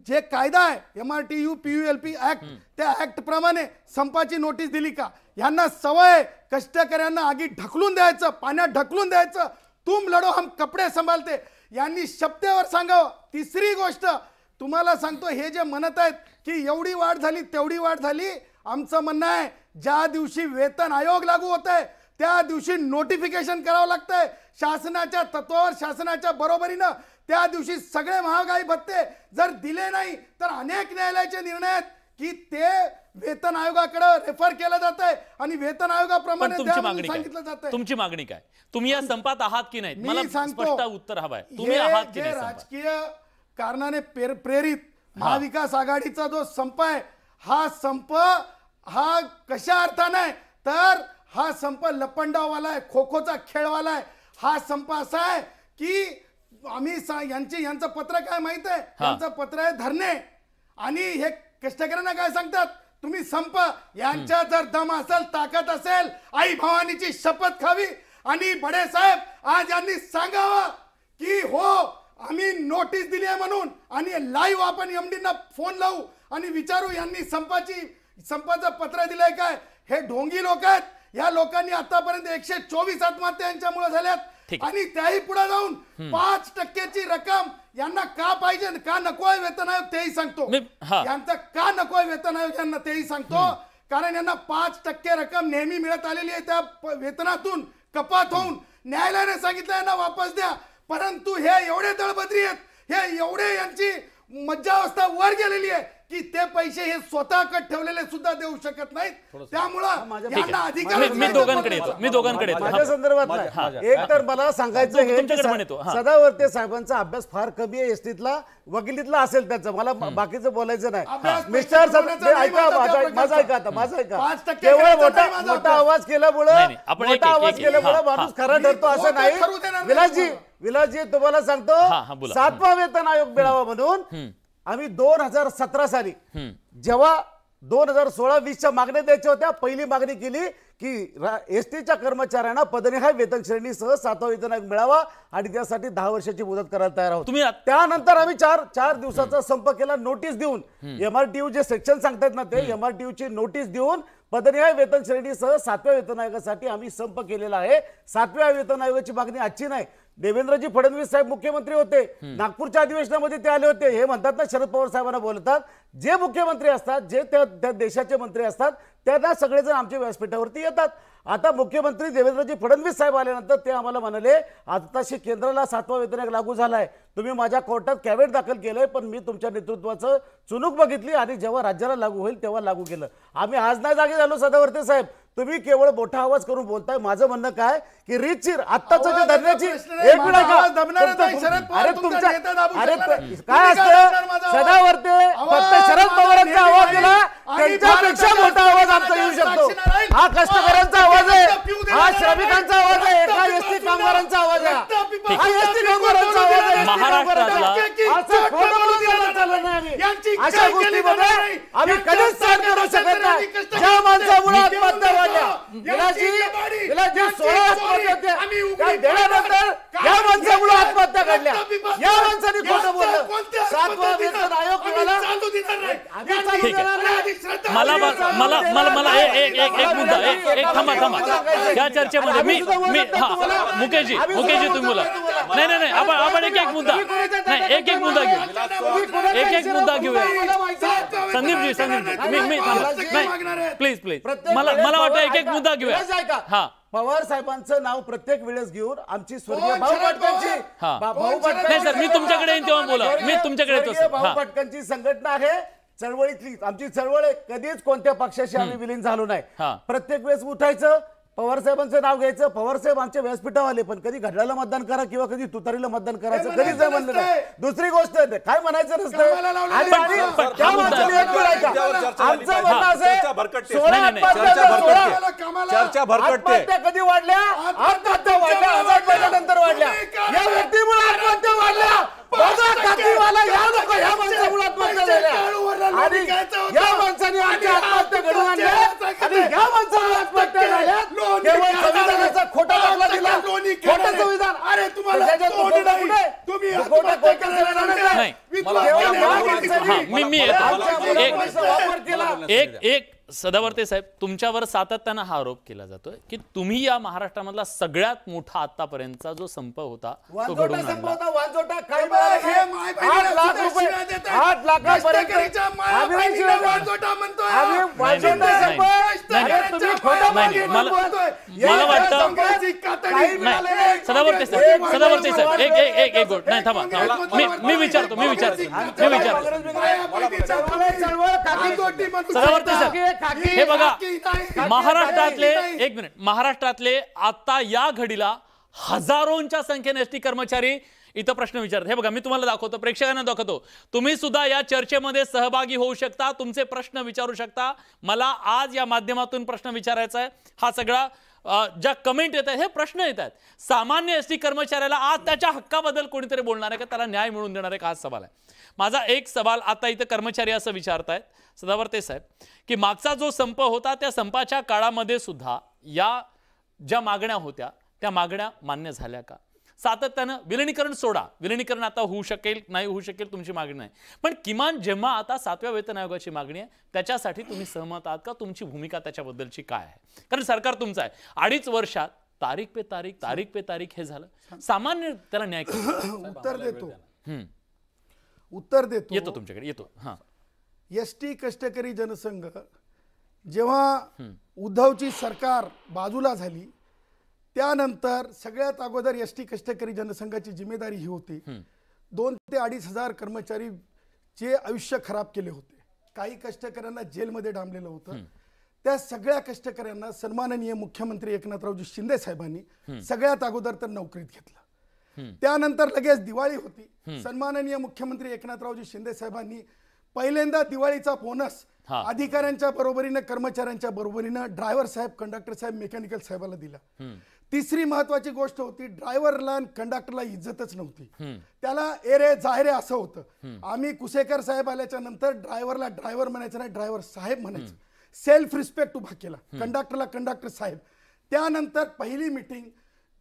जे कायदा आहे MRTU PULP ऍक्ट, त्या ऍक्ट प्रमाणे संपाची नोटीस दिली का? यांना सवय कष्टकऱ्यांना आगीत ढकलून द्यायचं, पाण्यात ढकलून द्यायचं. तुम लढो हम कपडे संभालते. यांनी शब्दावर सांगावं. तिसरी गोष्ट तुम्हाला सांगतो, हे जे म्हणत आहेत की एवढी वाढ झाली तेवढी वाढ झाली, आमचं म्हणणं आहे ज्या दिवशी वेतन आयोग लागू होत आहे त्या दिवशी नोटिफिकेशन करावं लागतंय शासनाच्या तत्वावर, शासनाच्या बरोबरीनं. त्या दिवशी सगळे महागाई भत्ते जर दिले नाही तर अनेक न्यायालयाचे निर्णय आहेत की ते वेतन आयोगाकडे रेफर केलं जात आहे आणि वेतन आयोगाप्रमाणे सांगितलं जात आहे. तुमची मागणी काय? तुम्ही या संपात आहात की नाही? मला स्पष्ट उत्तर हवंय. तुम्ही आहात की नाही? राजकीय कारणाने प्रेरित महाविकास आघाडीचा जो संप आहे, हा संप हा कशा अर्थाने तर हा संप लपंडाववाला आहे, खो खोचा खेळवाला आहे. हा संप असा आहे की आम्ही यांचं पत्र काय माहित आहे? यांचं पत्र आहे धरणे. आणि हे कष्टकऱ्यांना काय सांगतात? तुम्ही संप. यांच्या जर दम असेल, ताकद असेल, आई भवानीची शपथ खावी आणि बडे साहेब आज यांनी सांगावं की हो आम्ही नोटीस दिली आहे म्हणून, आणि लाईव्ह आपण MDना फोन लावू आणि विचारू यांनी संपाचं पत्र दिलंय काय? हे ढोंगी लोक आहेत. या लोकांनी आतापर्यंत 124 आत्महत्या यांच्यामुळे झाल्यात. आणि त्याही पुढे जाऊन 5% रक्कम यांना का पाहिजे, का नको आहे वेतन आयोग तेही सांगतो. यांचं का नको आहे वेतन आयोग यांना तेही सांगतो. कारण यांना 5% रक्कम नेहमी मिळत आलेली आहे, त्या वेतनातून कपात होऊन न्यायालयाने सांगितलं यांना वापस द्या. परंतु हे एवढे दळबद्री आहेत, हे एवढे यांची मज्जावस्था वर गेलेली आहे की ते पैसे हे स्वतःकडे ठेवलेले सुद्धा देऊ शकत नाहीत. त्यामुळं ठीक आहे. मी दोघांकडे येतो. माझ्या संदर्भात नाही. एक तर मला सांगायचं हे की सदावर्ते साहेबांचा अभ्यास फार कमी आहे. एसटीतला वकिलीतला असेल त्याचं, मला बाकीचं बोलायचं नाही. मिस्टर ऐका माझा ऐका आता माझा ऐका. केवळ मोठा आवाज केल्यामुळं माणूस खरा ठरतो असं नाही. विलासजी तुम्हाला सांगतो 7वा वेतन आयोग मिळावा म्हणून आम्ही 2017 साली जेव्हा 2016-20च्या मागण्या द्यायच्या होत्या, पहिली मागणी केली की एसटीच्या कर्मचाऱ्यांना पदनिहाय वेतन श्रेणीसह 7वा वेतन आयोग मिळावा आणि त्यासाठी 10 वर्षाची मुदत करायला तयार आहोत. त्यानंतर आम्ही चार दिवसाचा संप केला, नोटीस देऊन. MRTU जे सेक्शन सांगतात ना ते MRTU ची नोटीस देऊन पदनिहाय वेतन श्रेणीसह 7व्या वेतन आयोगासाठी आम्ही संप केलेला आहे. 7व्या वेतन आयोगाची मागणी आजची नाही. देवेंद्रजी फडणवीस साहेब मुख्यमंत्री होते, नागपूरच्या अधिवेशनामध्ये ते आले होते. हे म्हणतात ना शरद पवार साहेबांना बोलतात, जे मुख्यमंत्री असतात, जे त्या देशाचे मंत्री असतात, त्यांना सगळेजण आमच्या व्यासपीठावरती येतात. आता मुख्यमंत्री देवेंद्रजी फडणवीस साहेब आल्यानंतर ते आम्हाला म्हणाले आताशी केंद्राला 7वा वेतन आयोग लागू झालाय, तुम्ही माझ्या कोर्टात कॅवेट दाखल केलंय, पण मी तुमच्या नेतृत्वाचं चुनूक बघितली आणि जेव्हा राज्याला लागू होईल तेव्हा लागू केलं. आम्ही आज नाही जागे झालो सदावर्ते साहेब, तुम्ही केवळ मोठा आवाज करून बोलताय. माझं म्हणणं काय की रीतशीर आत्ताचं जे धरण्याची एक मिनिट अरे तुमच्या काय असतं सदावर्ते फक्त शरद पवारांचा आवाज दिला, त्यांच्यापेक्षा मोठा आवाज आमचा येऊ शकतो. हा कष्टकऱ्यांचा आवाज आहे, हा श्रमिकांचा आवाज आहे, हा एसटी कामगारांचा आवाज आहे, हा एसटी कामगारांचा आवाज आहे. महाराष्ट्रातला अशा गोष्टीमध्ये आम्ही कधीच सहन करू शकत नाही. ज्या माणसामुळे आत्महत्या वाढल्या, विलासजी 16 आत्महत्या होत्या, देण्यानंतर या माणसामुळे आत्महत्या घडल्या. या माणसाने खोटं बोललं. 7वा वेतन आयोग मिळाला. मला एक मुद्दा एक थांबा या चर्चेमध्ये मी मुकेशजी तुम्ही बोला. नाही आपण एक मुद्दा नाही एक मुद्दा घेऊया. संदीपजी मी नाही प्लीज मला वाटतं एक मुद्दा घेऊया. हा पवार साहेबांचं नाव प्रत्येक वेळेस घेऊन आमची स्वर्गीय भाऊ पाटकांची नाही सर मी तुमच्याकडे येईन तेव्हा बोला. मी तुमच्याकडे येतो. भाऊ पाटकांची संघटना आहे, चळवळीतली आमची चळवळ आहे. कधीच कोणत्या पक्षाशी आम्ही विलीन झालो नाही. प्रत्येक वेळेस उठायचं, पवार साहेबांचं नाव घ्यायचं. पवार साहेब आमच्या व्यासपीठावर आले, पण कधी घड्याला मतदान करा किंवा कधी तुतारीला मतदान करायचं कधीच नाही म्हणलं नाही. दुसरी गोष्ट काय म्हणायचं नसतं. कधी वाढल्या? आत्महत्या वाढल्या, 1000 महिन्यानंतर वाढल्या. या व्यक्तीमुळे आत्महत्या वाढल्या. या माणसामुळे आत्महत्या झाल्या आणि या माणसाने आमची आत्महत्या घडवून आणल्या आणि या माणसामुळे आत्महत्या झाल्या. केवळ संविधानाचा खोटा दाखला दिला, खोटं संविधान. अरे तुम्हाला एक सदावर्ते साहेब तुमच्यावर सातत्यानं हा आरोप केला जातोय की तुम्ही या महाराष्ट्रामधला सगळ्यात मोठा आतापर्यंतचा जो संप होता तो घडवून आणला. 8 लाख रुपये 8 लाखापर्यंत मला वाटतं नाही सदावर्ते साहेब एक गोष्ट नाही थांबा मी विचारतो सदावर्ते साहेब हे बघा महाराष्ट्रातले आता या घडीला हजारोंच्या संख्येने एसटी कर्मचारी इथं प्रश्न विचारतात. हे बघा मी तुम्हाला दाखवतो, प्रेक्षकांना दाखवतो. तुम्ही सुद्धा या चर्चेमध्ये सहभागी होऊ शकता, तुमचे प्रश्न विचारू शकता. मला आज या माध्यमातून प्रश्न विचारायचा आहे. हा सगळा ज्या कमेंट येत आहेत हे प्रश्न येत आहेत. सामान्य एसटी कर्मचाऱ्याला आज त्याच्या हक्काबद्दल कोणीतरी बोलणार आहे का, त्याला न्याय मिळवून देणार आहे का, हा सवाल आहे. माझा एक सवाल आता इथं कर्मचारी असं विचारतायत सदावर्ते साहेब की मागचा जो संप होता त्या संपाच्या काळामध्ये सुद्धा या ज्या मागण्या होत्या त्या मागण्या मान्य झाल्या का? सातत्यानं विलिनीकरण सोडा, विलिनीकरण आता होऊ शकेल नाही होऊ शकेल तुमची मागणी नाही, पण किमान जेव्हा आता 7व्या वेतन आयोगाची मागणी आहे त्याच्यासाठी तुम्ही सहमत आहात का? तुमची भूमिका त्याच्याबद्दलची काय आहे? कारण सरकार तुमचं आहे. 2.5 वर्षात तारीख पे तारीख हे झालं. सामान्य त्याला न्याय उत्तर देतो येतो तुमच्याकडे येतो. हा एसटी कष्टकरी जनसंघ जेव्हा उद्धवची सरकार बाजूला झाली त्यानंतर सगळ्यात अगोदर एसटी कष्टकरी जनसंघाची जिम्मेदारी ही होती 2,000 ते 2,500 कर्मचारी जे आयुष्य खराब केले होते काही कष्टकऱ्यांना जेलमध्ये डांबलेलं होतं, त्या सगळ्या कष्टकऱ्यांना सन्माननीय मुख्यमंत्री एकनाथरावजी शिंदे साहेबांनी सगळ्यात अगोदर तर नोकरीत घेतलं. त्यानंतर लगेच दिवाळी होती. सन्माननीय मुख्यमंत्री एकनाथरावजी शिंदे साहेबांनी पहिल्यांदा दिवाळीचा बोनस अधिकाऱ्यांच्या बरोबरीनं, कर्मचाऱ्यांच्या बरोबरीनं ड्रायव्हर साहेब, कंडक्टर साहेब, मेकॅनिकल साहेबाला दिला. तिसरी महत्वाची गोष्ट होती, ड्रायव्हरला आणि कंडक्टरला इज्जतच नव्हती. त्याला एरे जायरे असं होतं. आम्ही कुसेकर साहेब आल्याच्या नंतर ड्रायव्हरला ड्रायव्हर म्हणायचं नाही, ड्रायव्हर साहेब म्हणायचं. सेल्फ रिस्पेक्ट उभा केला. कंडक्टरला कंडक्टर साहेब. त्यानंतर पहिली मीटिंग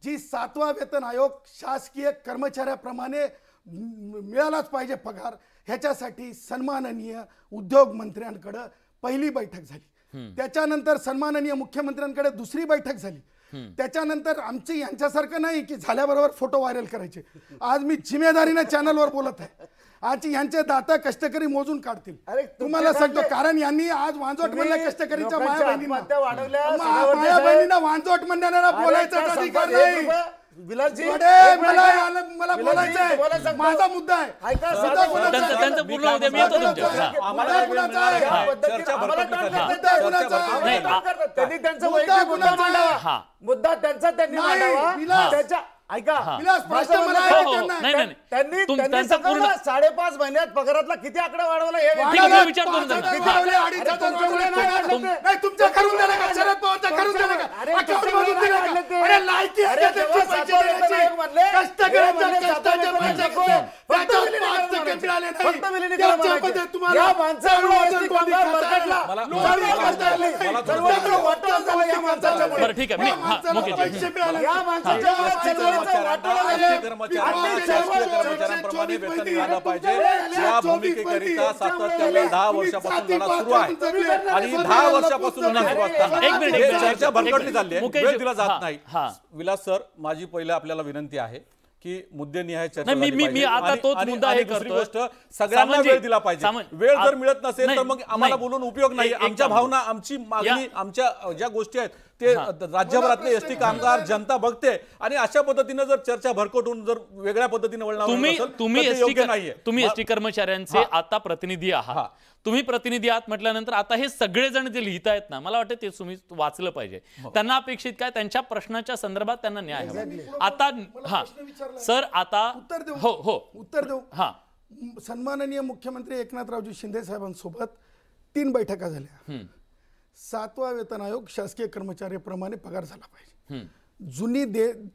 जी 7वा वेतन आयोग शासकीय कर्मचाऱ्याप्रमाणे मिळालाच पाहिजे पगार, ह्याच्यासाठी सन्माननीय उद्योग मंत्र्यांकडे पहिली बैठक झाली. त्याच्यानंतर सन्माननीय मुख्यमंत्र्यांकडे दुसरी बैठक झाली. त्याच्यानंतर आमची यांच्यासारखं नाही की झाल्याबरोबर फोटो व्हायरल करायचे. आज मी जिम्मेदारीने चॅनलवर बोलत आहे. आज यांचे दाता कष्टकरी मोजून काढतील. तुम्हाला सांगतो, कारण यांनी आज वांजोट म्हणल्या कष्टकरीच्या माया बहिणींना वांजोट म्हणणाऱ्याला बोलायचा अधिकार नाही. मला बोलायचंय, माझा मुद्दा आहे. मुद्दा त्यांचा त्यांनी मांडावा. ऐका, त्यांनी 5.5 महिन्यात पगारातला किती आकडा वाढवला हे तुमच्या करून दिला का? शरद पवारच्या करून दिला का? कर्मचाऱ्यांप्रमाणे वेतन मिळालं पाहिजे या भूमिकेकरिता सातत्याने 10 वर्षापासून लढा सुरू आहे. आणि 10 वर्षापासून चर्चा भरकटली चालली आहे, वेळ दिला जात नाही. विलास सर, माझी पहिले आपल्याला विनंती आहे की मुद्देनिहाय चर्चा झाली पाहिजे. आता तोच मुद्दा आहे. दुसरी गोष्ट, सगळ्यांना वेळ दिला पाहिजे. वेळ जर मिळत नसेल तर मग आम्हाला बोलून उपयोग नाही. आमच्या भावना, आमची मागणी, आमच्या ज्या गोष्टी आहेत ते राज्यभरातले एसटी कामगार जनता बघते आणि अशा पद्धतीनं जर चर्चा भरकटून जर वेगळ्या पद्धतीने वळणार तुम्ही एसटी कर्मचाऱ्यांचे आता प्रतिनिधी आहात. तुम्ही प्रतिनिधी आहात म्हटल्यानंतर आता हे सगळेजण जे लिहितायत ना, मला वाटतं ते तुम्ही वाचलं पाहिजे. त्यांना अपेक्षित काय, त्यांच्या प्रश्नाच्या संदर्भात त्यांना न्याय हवा. आता सर, आता उत्तर देऊ. सन्माननीय मुख्यमंत्री एकनाथरावजी शिंदे साहेबांसोबत 3 बैठका झाल्या. 7वा वेतन आयोग शासकीय कर्मचाऱ्याप्रमाणे पगार झाला पाहिजे.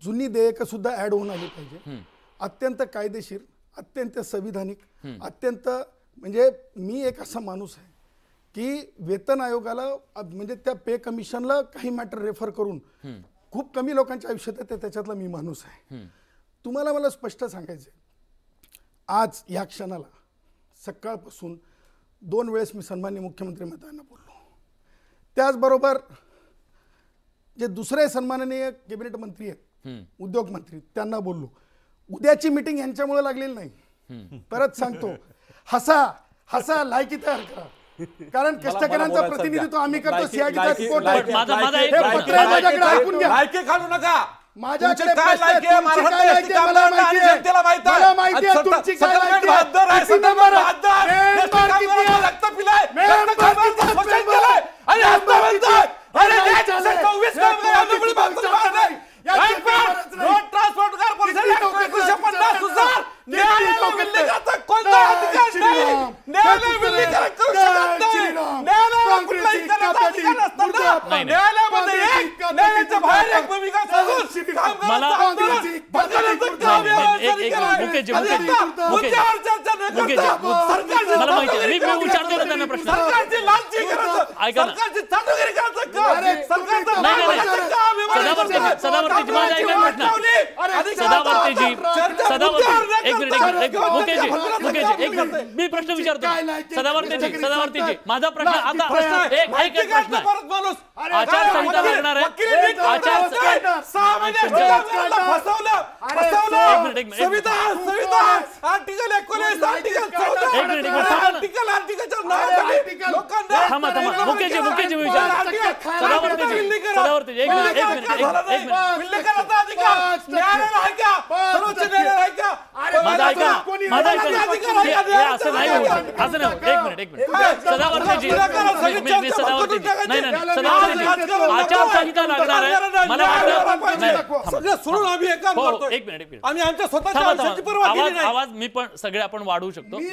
जुनी देयक सुद्धा ऍड होऊन आली पाहिजे. अत्यंत कायदेशीर, अत्यंत संविधानिक, अत्यंत म्हणजे मी एक असा माणूस आहे की वेतन आयोगाला म्हणजे त्या पे कमिशनला काही मॅटर रेफर करून खूप कमी लोकांच्या आयुष्यात येते, त्याच्यातला मी माणूस आहे. तुम्हाला मला स्पष्ट सांगायचं, आज या क्षणाला सकाळपासून 2 वेळेस मी सन्माननीय मुख्यमंत्री महोदयांना बोललो. त्याचबरोबर जे दुसरे सन्माननीय कॅबिनेट मंत्री आहेत, उद्योग मंत्री, त्यांना बोललो. उद्याची मीटिंग यांच्यामुळे लागलेली नाही. परत सांगतो, हसा लायकी तयार करा, कारण कष्टकऱ्यांचं प्रतिनिधित्व आम्ही करतो. सीआयडीचा रिपोर्ट ऐकून घ्या. लायकी घालू नका. माझ्याकडे काय लायकी आहे? महाराष्ट्र एसटी कामगारांना आणि जनतेला माहित आहे. मला माहिती आहे तुमची काय लायकी आहे. रक्त पिलाय, आणि रोड ट्रान्सपोर्ट कॉर्पोरेशन 1950 नुसार न्यायालय विलीनीकरण कोणता अधिकार नाही. न्यायालय विलीनीकरण करू शकत नाही. न्यायालयाला कुठलाही करायचा अधिकार नसताना न्यायालयामध्ये एक, न्यायालयाच्या बाहेर एक भूमिका साधून कामगारांचं आंदोलन भडकवण्याचं काम या माणसाने केलं आहे. मुद्द्यावर चर्चा न करता सरकारची लालची करायचं, सरकारची चाटुगिरी करायचं काम, सरकारचं मी प्रश्न विचारतो. सदावर्तेजी, माझा प्रश्न आता एक प्रश्न, आचारसंहिता लागणार आहे. आचारसंहिता लागणार आहे. मला आवाज मी पण सगळे आपण वाढवू शकतो. प्लीज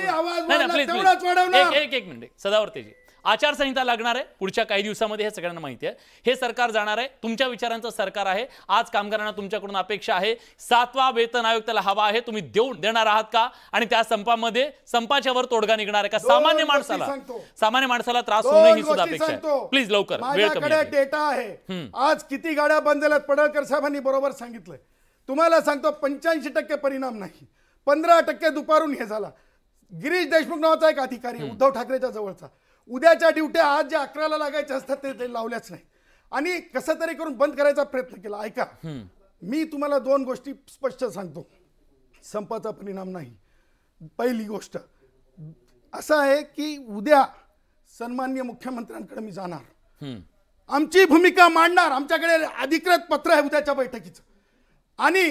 एक मिनिट सदावर्तेजी, आचारसंहिता लागणार आहे पुढच्या काही दिवसामध्ये, हे सगळ्यांना माहिती आहे. हे सरकार जाणार आहे, तुमच्या विचारांचं सरकार आहे. आज कामगारांना तुमच्याकडून अपेक्षा आहे 7वा वेतन आयोग त्याला हवा आहे, तुम्ही देणार आहात का? आणि त्या संपामध्ये संपाच्या वर तोडगा निघणार आहे का? सामान्य माणसाला त्रास होणे ही सुद्धा अपेक्षा आहे. प्लीज लवकर, वेळ कमी आहे. डेटा आहे आज किती गाड्या बंद झाल्यात. पडळकर साहेबांनी बरोबर सांगितलंय. तुम्हाला सांगतो 85% परिणाम नाही, 15% दुपारून हे झाला. गिरीश देशमुख नावाचा एक अधिकारी उद्धव ठाकरेच्या जवळचा, उद्याच्या ड्युट्या आज ज्या 11ला लागायच्या असतात ते लावल्याच नाही आणि कसं तरी करून बंद करायचा प्रयत्न केला. ऐका, मी तुम्हाला 2 गोष्टी स्पष्ट सांगतो. संपाचा परिणाम नाही. पहिली गोष्ट असं आहे की उद्या सन्माननीय मुख्यमंत्र्यांकडे मी जाणार, आमची भूमिका मांडणार. आमच्याकडे अधिकृत पत्र आहे उद्याच्या बैठकीचं. आणि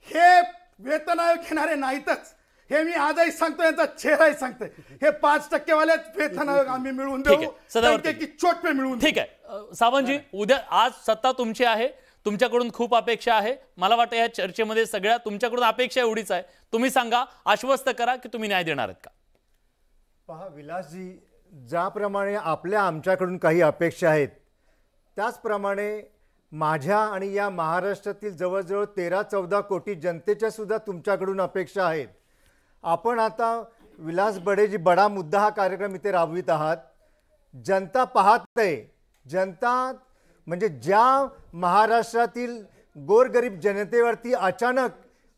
हे वेतन आयोग घेणारे नाहीतच, हे मी आजही सांगतो, यांचा चेहराही सांगतोय. हे 5% वाले वेतन आयोग आम्ही मिळवून देऊ, की चोटपे मिळवून. ठीक आहे सावंतजी, उद्या आज सत्ता तुमची आहे, तुमच्याकडून खूप अपेक्षा आहे. मला वाटतं या चर्चेमध्ये सगळ्या तुमच्याकडून अपेक्षा एवढीच आहे. तुम्ही सांगा, आश्वस्त करा की तुम्ही न्याय देणार आहेत का? पहा विलासजी, ज्याप्रमाणे आमच्याकडून काही अपेक्षा आहेत त्याचप्रमाणे माझ्या आणि या महाराष्ट्रातील जवळजवळ 13-14 कोटी जनतेच्या सुद्धा तुमच्याकडून अपेक्षा आहेत. आपण आता विलास बडेजी बडा मुद्दा हा कार्यक्रम इथे राबवित आहात. जनता पाहत आहे. जनता म्हणजे ज्या महाराष्ट्रातील गोरगरीब जनतेवरती अचानक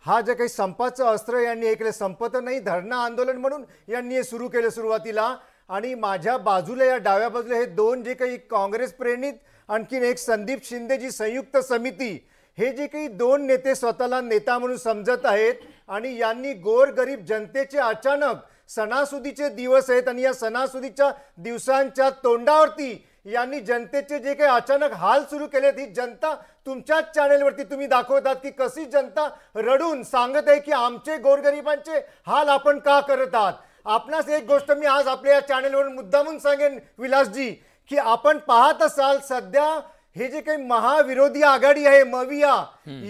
हा जे काही संपाचं अस्त्र यांनी हे केलं, संप तर नाही धरणं आंदोलन म्हणून यांनी हे सुरू केलं सुरुवातीला. आणि माझ्या बाजूला या डाव्या बाजूला हे 2 जे काही काँग्रेस प्रेरित, आणखीन एक संदीप शिंदेची संयुक्त समिती, हे जे काही 2 नेते स्वतःला नेता म्हणून समजत आहेत आणि यांनी गोरगरीब जनतेचे अचानक सणासुदीचे दिवस आहेत आणि या सणासुदीच्या दिवसांच्या तोंडावरती यांनी जनतेचे जे काही अचानक हाल सुरू केलेत. ही जनता तुमच्याच चॅनेलवरती तुम्ही दाखवतात की कशी जनता रडून सांगत आहे की आमचे गोरगरिबांचे हाल आपण का करत आहात. आपणास एक गोष्ट मी आज आपल्या या चॅनेलवर मुद्दामून सांगेन विलासजी, की आपण पाहत असाल सध्या हे जे काही महाविरोधी आघाडी आहे मविया,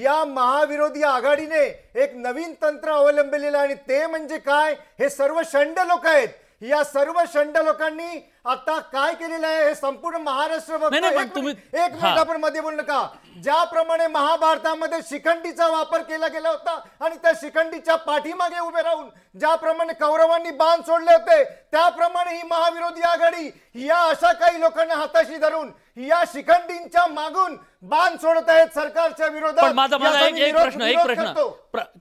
या महाविरोधी आघाडीने एक नवीन तंत्र अवलंबलेलं आहे आणि ते म्हणजे काय, हे सर्व शंड लोक आहेत. या सर्व शंड लोकांनी आता काय केलेलं आहे हे संपूर्ण महाराष्ट्र एक मिनिट आपण मध्ये बोलू नका. ज्याप्रमाणे महाभारतामध्ये शिखंडीचा वापर केला गेला होता आणि त्या शिखंडीच्या पाठीमागे उभे राहून ज्याप्रमाणे कौरवांनी बाण सोडले होते, त्याप्रमाणे ही महाविरोधी आघाडी या अशा काही लोकांना हाताशी धरून या शिखंडींच्या मागून बाण सोडत आहेत सरकारच्या विरोधात. माझा एक प्रश्न,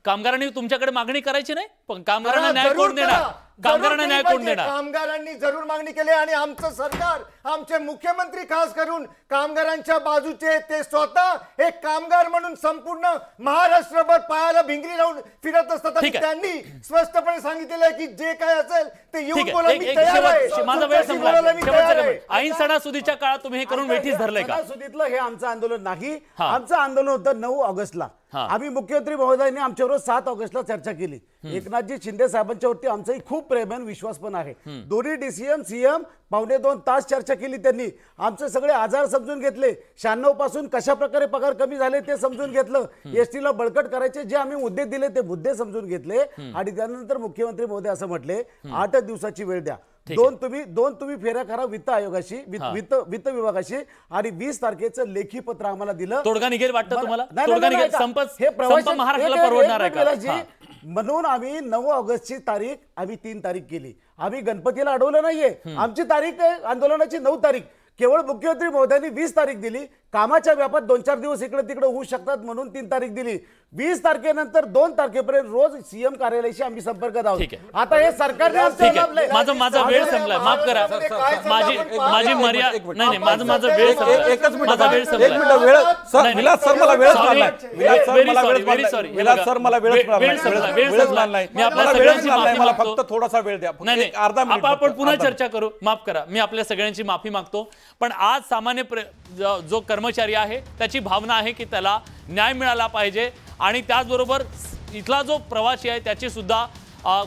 कामगारांनी तुमच्याकडे मागणी करायची नाही? पण कामगारांना न्याय कोण देणार? कामगारांनी जरूर मागणी केली आणि आमचं सरकार, आमचे मुख्यमंत्री खास करून कामगारांच्या बाजूचे, ते स्वतः एक कामगार म्हणून संपूर्ण महाराष्ट्रभर पायाला भिंगरी लावून फिरत असतात आणि त्यांनी स्पष्टपणे सांगितलेलं आहे की जे काय असेल ते येऊन बोला, मी तयार आहे. माझा वेळ संपला. ऐन सणासुदीच्या काळात तुम्ही हे करून वेठीस धरलंय का? सणासुदीतलं हे आमचं आंदोलन नाही. आमचं आंदोलन होतं 9 ऑगस्टला. आम्ही मुख्यमंत्री महोदयांनी आमच्यावर 7 ऑगस्टला चर्चा केली. एकनाथजी शिंदे साहेबांच्या वरती आमचाही खूप प्रेम आणि विश्वास पण आहे. दोन्ही DCM CM 1.5-2 तास चर्चा केली. त्यांनी आमचे सगळे आजार समजून घेतले. 96 पासून कशा प्रकारे पगार कमी झाले ते समजून घेतलं. ST ला बळकट करायचे जे आम्ही मुद्दे दिले ते मुद्दे समजून घेतले आणि त्यानंतर मुख्यमंत्री महोदय असं म्हटले 8 दिवसाची वेळ द्या. दोन तुम्ही फेऱ्या करा वित्त आयोगाशी, वित्त विभागाशी आणि 20 तारखेचं लेखी पत्र आम्हाला दिलं. तोडगा निघेल वाटतं तुम्हाला? तोडगा निघेल, संप महाराष्ट्राला परवडणार आहे का? म्हणून आम्ही 9 ऑगस्टची तारीख आम्ही 3 तारीख केली. आम्ही गणपतीला अडवलं नाहीये. आमची तारीख आहे आंदोलनाची 9 तारीख. केवळ मुख्यमंत्री महोदयांनी 20 तारीख दिली. कामाच्या व्यापात 2-4 दिवस इकडे तिकडे होऊ शकतात म्हणून 3 तारीख दिली. 20 तारखेनंतर 2 तारखेपर्यंत रोज CM कार्यालयाशी आम्ही संपर्कात आहोत. आता हे सरकारने माझा वेळ संपलाय, माफ करा. माझी मर्यादा नाही, माझा वेळ संपलाय. एकच मिनिट विलास सर मला वेळच मिळाला नाही. मला फक्त थोडासा वेळ द्या. नाही, अर्धा मिनिट आपण पुन्हा चर्चा करू. माफ करा, मी आपल्या सगळ्यांची माफी मागतो. पण आज सामान्य जो कर्मचारी आहे त्याची भावना आहे की त्याला न्याय मिळाला पाहिजे आणि त्याचबरोबर इथला जो प्रवासी आहे त्याची सुद्धा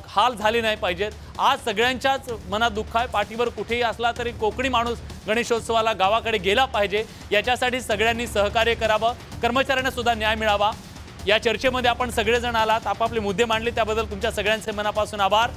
हाल झाले नाही पाहिजेत। आज सगळ्यांच्याच मनात दुःख आहे, पाठीवर कुठेही असला तरी कोकणी माणूस गणेशोत्सवाला गावाकडे गेला पाहिजे, याच्यासाठी सगळ्यांनी सहकार्य करावं, कर्मचाऱ्यांना सुद्धा न्याय मिळावा। या चर्चेमध्ये आपण सगळेजण आलात, आपापले मुद्दे मांडले त्याबद्दल तुमच्या सगळ्यांचे मनापासून आभार।